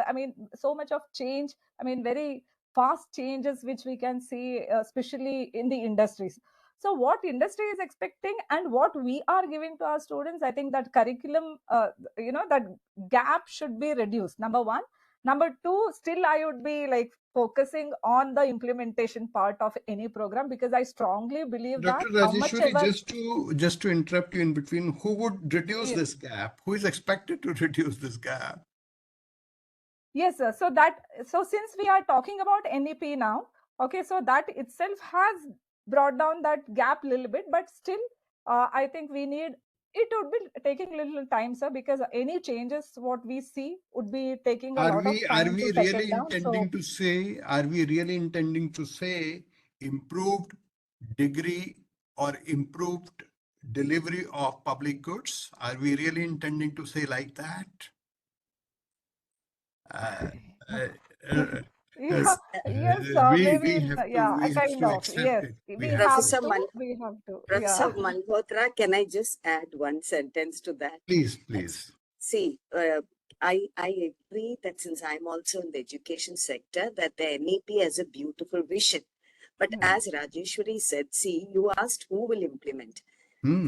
I mean, so much of change, I mean, very fast changes which we can see, especially in the industries. So what industry is expecting and what we are giving to our students, I think that curriculum, that gap should be reduced, number one. Number two, still I would be like focusing on the implementation part of any program, because I strongly believe that Dr. how much Rajeshwari, ever. just to interrupt you in between, who would reduce Yes. this gap? Who is expected to reduce this gap? Yes, sir. So since we are talking about NEP now, okay, so that itself has brought down that gap a little bit, but still, I think it would be taking a little time, sir, because any changes what we see would be taking a Are lot of we time to settle really down. So intending to say improved degree or improved delivery of public goods? Are we really intending to say like that? Uh, uh, uh, yeah, yes, we maybe, have to yeah, kind of, accept yes, it. we We have to have Professor accept. to, Mal we have to, Professor yeah. Malhotra, can I just add one sentence to that? Please. See, I agree that since I'm also in the education sector, that the NEP has a beautiful vision. But as Rajeshwari said, see, you asked who will implement.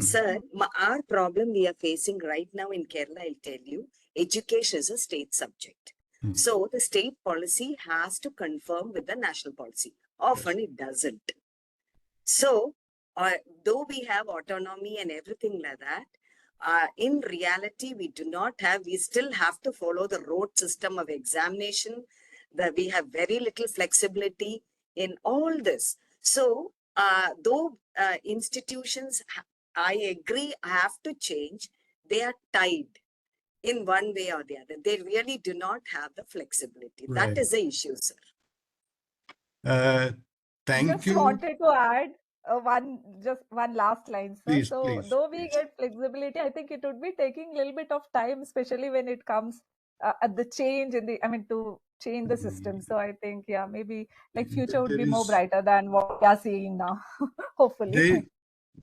Sir, our problem we are facing right now in Kerala, I'll tell you, education is a state subject. So the state policy has to conform with the national policy. Often it doesn't. So, though we have autonomy and everything like that, in reality, we do not have, we still have to follow the road system of examination, that we have very little flexibility in all this. So, though institutions, I agree, have to change, they are tied in one way or the other. They really do not have the flexibility. Right. That is the issue, sir. Thank Just you. wanted to add one last line, sir. Please, So please. though we get flexibility, I think it would be taking a little bit of time, especially when it comes at the change to change the system. So I think, yeah, maybe like future would There be more is brighter than what we are seeing now, hopefully.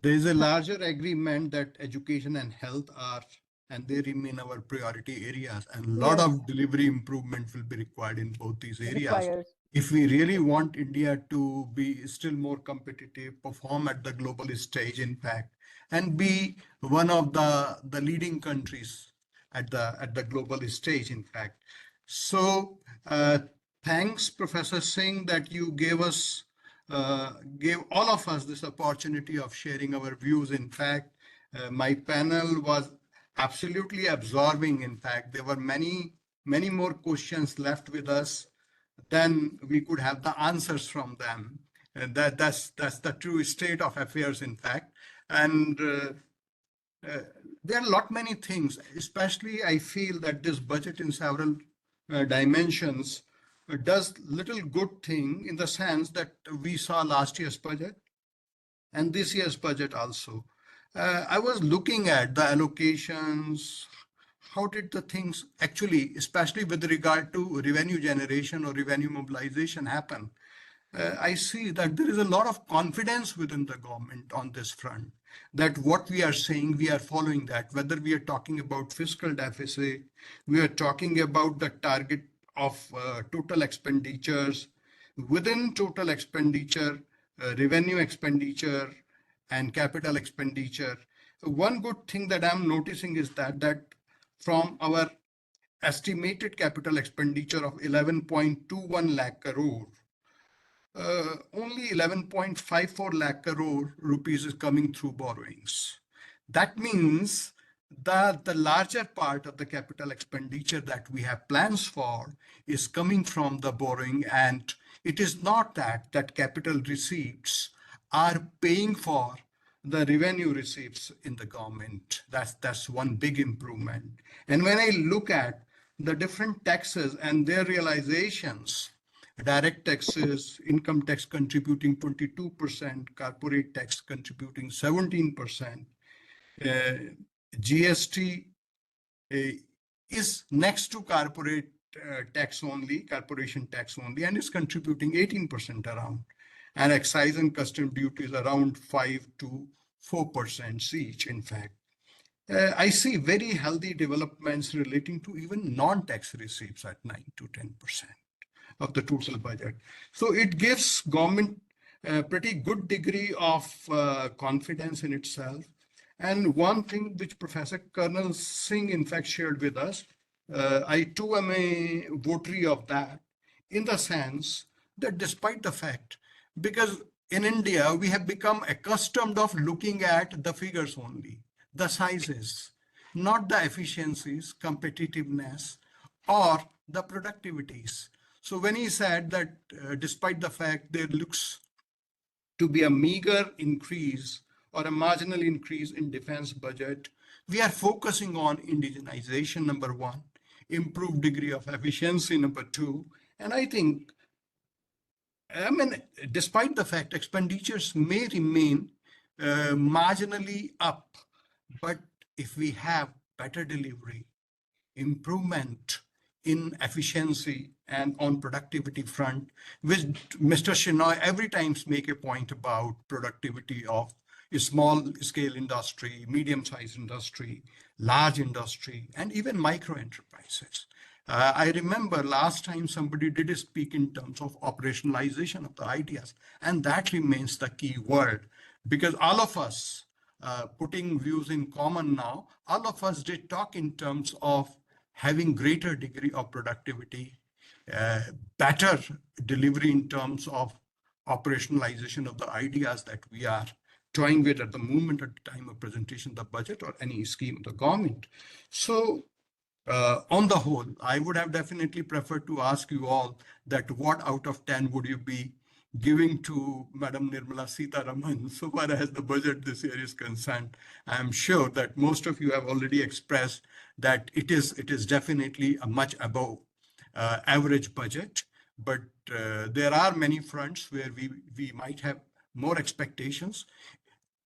there is a larger agreement that education and health are, and they remain our priority areas, and a lot Yes, of delivery improvement will be required in both these areas. required. If we really want India to be still more competitive, perform at the global stage, in fact, and be one of the leading countries at the global stage, in fact. So thanks, Professor Singh, that you gave all of us this opportunity of sharing our views. In fact, my panel was absolutely absorbing. In fact, there were many more questions left with us than we could have the answers from them. And that's the true state of affairs, in fact. And there are a lot many things, especially I feel that this budget in several dimensions does little good thing, in the sense that we saw last year's budget and this year's budget also. I was looking at the allocations. How did the things actually, especially with regard to revenue generation or revenue mobilization, happen? I see that there is a lot of confidence within the government on this front, that what we are saying, we are following that. Whether we are talking about fiscal deficit, we are talking about the target of total expenditures, within total expenditure, revenue expenditure, and capital expenditure. One good thing that I'm noticing is that from our estimated capital expenditure of 11.21 lakh crore, only 11.54 lakh crore rupees is coming through borrowings. That means the larger part of the capital expenditure that we have plans for is coming from the borrowing, and it is not that capital receipts are paying for the revenue receipts in the government. That's one big improvement. And when I look at the different taxes and their realizations, direct taxes, income tax contributing 22%, corporate tax contributing 17%, GST is next to corporate tax only, corporation tax only, and is contributing 18% around. And excise and custom duties around 5 to 4% each, in fact. I see very healthy developments relating to even non-tax receipts at 9 to 10% of the total budget. So it gives government a pretty good degree of confidence in itself. And one thing which Professor Colonel Singh in fact shared with us, I too am a votary of that, in the sense that despite the fact, because in India, we have become accustomed of looking at the figures only, the sizes, not the efficiencies, competitiveness, or the productivities. So when he said that despite the fact there looks to be a meager increase or a marginal increase in defense budget, we are focusing on indigenization, number one, improved degree of efficiency, number two. And I think, despite the fact expenditures may remain marginally up, but if we have better delivery, improvement in efficiency and on productivity front, which Mr. Chenoy every time make a point about productivity of a small scale industry, medium-sized industry, large industry, and even micro enterprises. I remember last time somebody did speak in terms of operationalization of the ideas, and that remains the key word, because all of us putting views in common now, all of us did talk in terms of having greater degree of productivity, better delivery in terms of operationalization of the ideas that we are toying with at the moment at the time of presentation of the budget or any scheme of the government. So on the whole, I would have definitely preferred to ask you all that what out of 10 would you be giving to Madam Nirmala Sitharaman so far as the budget this year is concerned. I am sure that most of you have already expressed that it is definitely a much above average budget, but there are many fronts where we might have more expectations.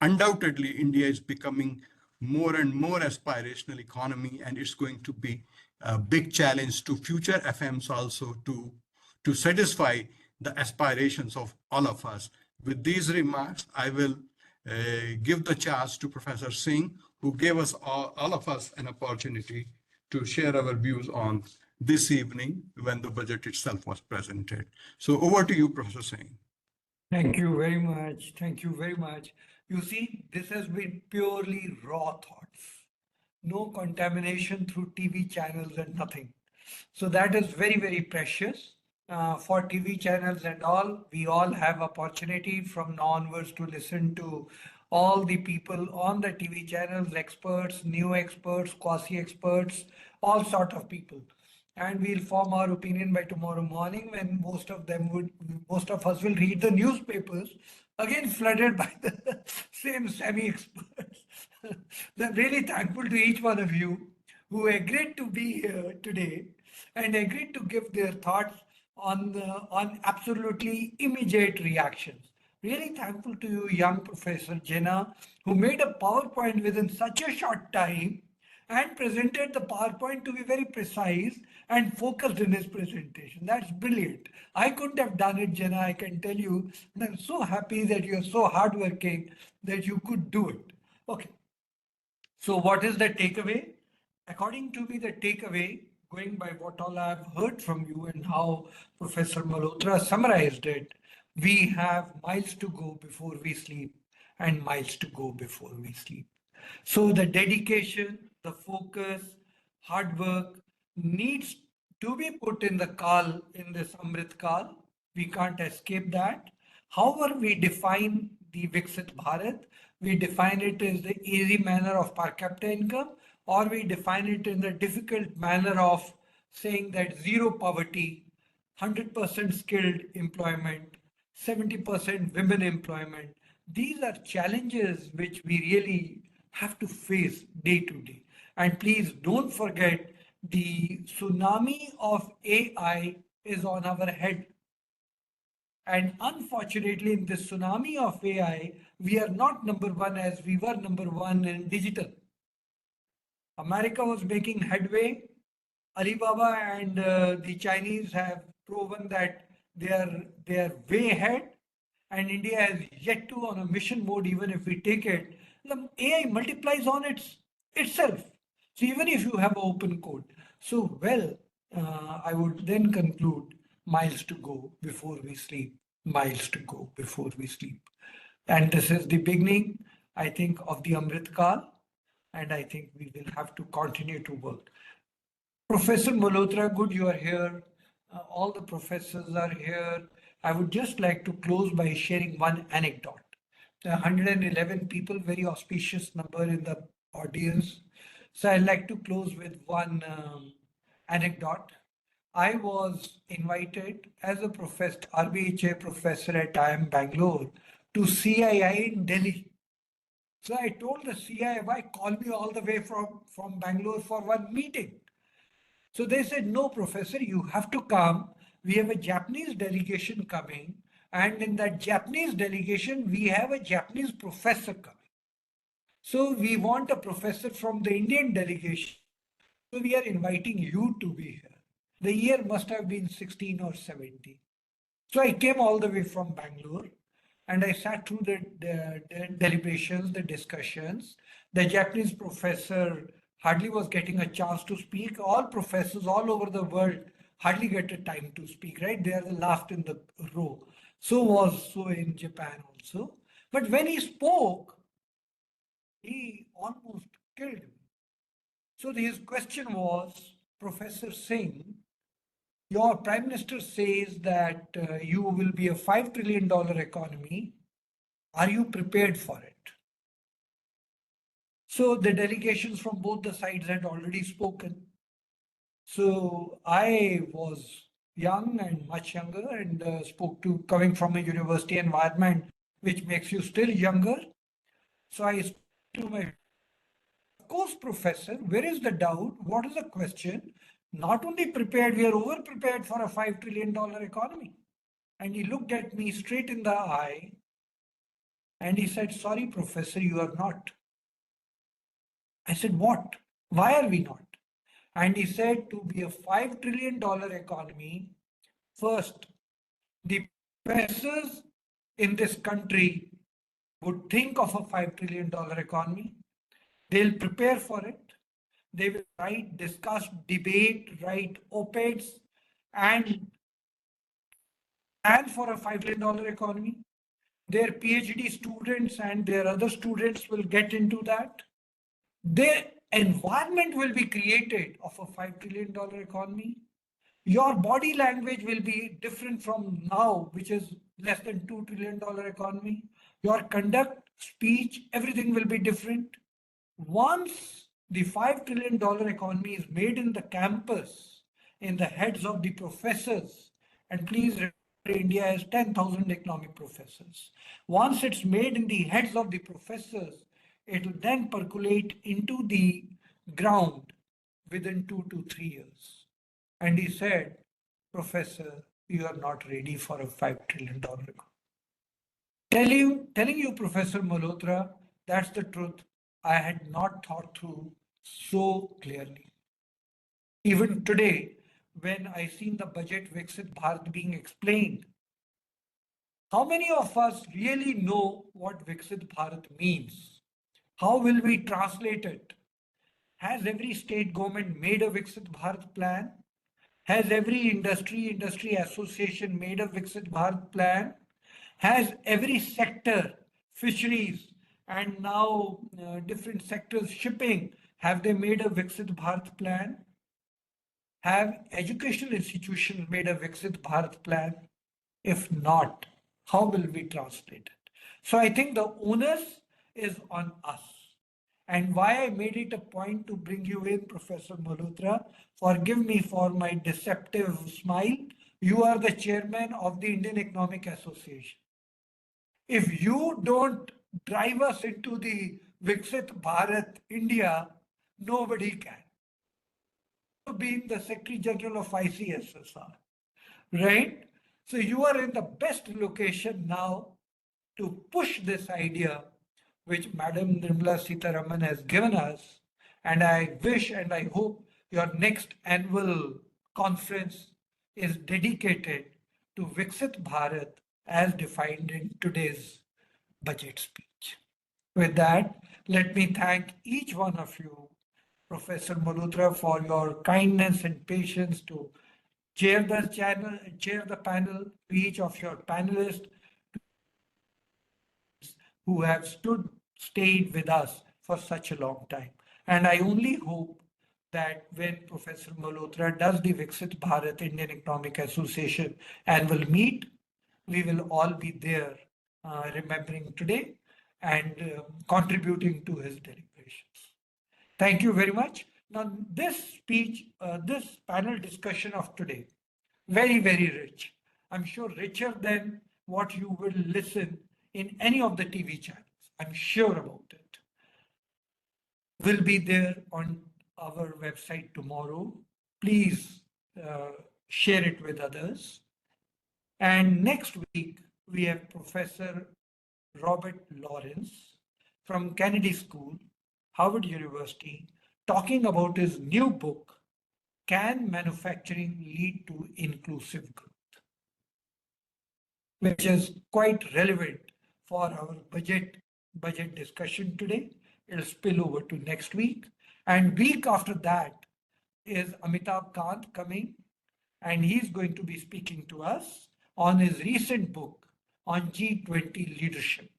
Undoubtedly, India is becoming more and more aspirational economy, and it's going to be a big challenge to future FMs also to satisfy the aspirations of all of us. With these remarks, I will give the chance to Professor Singh, who gave us all of us an opportunity to share our views on this evening when the budget itself was presented. So over to you, Professor Singh. Thank you very much. Thank you very much. You see, this has been purely raw thoughts. No contamination through TV channels and nothing. So that is very, very precious. For TV channels and all, we all have opportunity from now onwards to listen to all the people on the TV channels, experts, new experts, quasi-experts, all sort of people. And we'll form our opinion by tomorrow morning when most of us will read the newspapers, again flooded by the same semi-experts. I'm really thankful to each one of you who agreed to be here today and agreed to give their thoughts on absolutely immediate reactions. Really thankful to you, young Professor Jena, who made a PowerPoint within such a short time and presented the PowerPoint to be very precise and focused in his presentation. That's brilliant. I couldn't have done it, Jena, I can tell you. And I'm so happy that you're so hardworking that you could do it. Okay. So what is the takeaway? According to me, the takeaway, going by what all I've heard from you and how Professor Malhotra summarized it, we have miles to go before we sleep and miles to go before we sleep. So the dedication, the focus, hard work needs to be put in the Kal, in this Amrit Kal. We can't escape that. However, we define the Viksit Bharat, we define it as the easy manner of per capita income or we define it in the difficult manner of saying that zero poverty, 100% skilled employment, 70% women employment. These are challenges which we really have to face day to day. And please don't forget the tsunami of AI is on our head. And unfortunately, in this tsunami of AI, we are not number one as we were number one in digital. America was making headway. Alibaba and the Chinese have proven that they are way ahead, and India is yet to on a mission mode. Even if we take it, the AI multiplies on itself. So even if you have open code, so well, I would then conclude: miles to go before we sleep. Miles to go before we sleep. And this is the beginning, I think, of the Amrit Kal. And I think we will have to continue to work. Professor Malhotra, good you are here. All the professors are here. I would just like to close by sharing one anecdote. There are 111 people, very auspicious number in the audience. So I'd like to close with one anecdote. I was invited as a professor, RBHA professor at IIM Bangalore to CII in Delhi. So I told the CII, call me all the way from Bangalore for one meeting. So they said, no, professor, you have to come. We have a Japanese delegation coming. And in that Japanese delegation, we have a Japanese professor coming. So we want a professor from the Indian delegation. So we are inviting you to be here. The year must have been 16 or 17. So I came all the way from Bangalore. And I sat through the deliberations, the discussions. The Japanese professor hardly was getting a chance to speak. All professors all over the world hardly get a time to speak, right? They are the last in the row. So in Japan also. But when he spoke, he almost killed me. So his question was, Professor Singh, your prime minister says that you will be a $5 trillion economy. Are you prepared for it? So the delegations from both the sides had already spoken. So I was young and much younger and spoke to coming from a university environment, which makes you still younger. So I spoke to my, of course, professor, where is the doubt? What is the question? Not only prepared, we are over prepared for a $5 trillion economy. And he looked at me straight in the eye and he said, sorry, professor, you are not. I said, what? Why are we not? And he said, to be a $5 trillion economy, first, the professors in this country would think of a $5 trillion economy. They'll prepare for it. They will write, discuss, debate, write op-eds, and plan for a $5 trillion economy. Their PhD students and their other students will get into that. Their environment will be created of a $5 trillion economy. Your body language will be different from now, which is less than $2 trillion economy. Your conduct, speech, everything will be different. Once the $5 trillion economy is made in the campus, in the heads of the professors, and please remember India has 10,000 economic professors. Once it's made in the heads of the professors, it will then percolate into the ground within 2 to 3 years. And he said, Professor, you are not ready for a $5 trillion economy. Telling you, Professor Malhotra, that's the truth. I had not thought through so clearly. Even today, when I seen the budget Viksit Bharat being explained, how many of us really know what Viksit Bharat means? How will we translate it? Has every state government made a Viksit Bharat plan? Has every industry association made a Viksit Bharat plan? Has every sector, fisheries, and now different sectors, shipping, have they made a Viksit Bharat plan? Have educational institutions made a Viksit Bharat plan? If not, how will we translate it? So I think the onus is on us. and why I made it a point to bring you in, Professor Malhotra. Forgive me for my deceptive smile. You are the chairman of the Indian Economic Association. If you don't drive us into the Viksit Bharat India, nobody can. Being the Secretary General of ICSSR, right? So you are in the best location now to push this idea which Madam Nirmala Sitharaman has given us. And I wish and I hope your next annual conference is dedicated to Viksit Bharat as defined in today's budget speech. With that, let me thank each one of you, Professor Malhotra, for your kindness and patience to chair the panel, to each of your panelists who have stayed with us for such a long time. And I only hope that when Professor Malhotra does the Viksit Bharat Indian Economic Association annual meet, we will all be there remembering today and contributing to his deliberations. Thank you very much. Now, this speech, this panel discussion of today, very, very rich. I'm sure richer than what you will listen in any of the TV channels. I'm sure about it. Will be there on our website tomorrow. Please share it with others. And next week, we have Professor Robert Lawrence from Kennedy School, Harvard University, talking about his new book, Can Manufacturing Lead to Inclusive Growth? Which is quite relevant for our budget discussion today. It'll spill over to next week. And week after that is Amitabh Kant coming, and he's going to be speaking to us on his recent book on G20 leadership.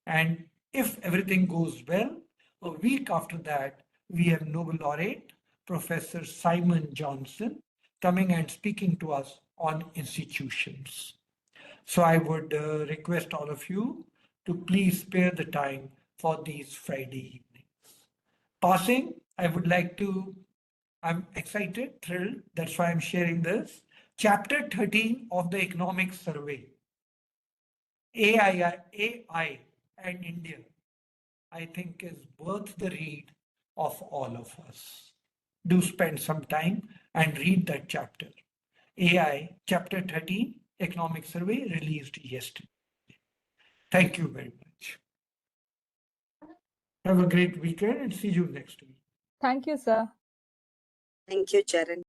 And if everything goes well, a week after that, we have Nobel laureate, Professor Simon Johnson, coming and speaking to us on institutions. So I would request all of you to please spare the time for these Friday evenings. Passing, I would like to, I'm excited, thrilled, that's why I'm sharing this. Chapter 13 of the Economic Survey, AI and India, I think is worth the read of all of us. Do spend some time and read that chapter. AI, chapter 13, Economic Survey, released yesterday. Thank you very much. Have a great weekend and see you next week. Thank you, sir. Thank you, Charan.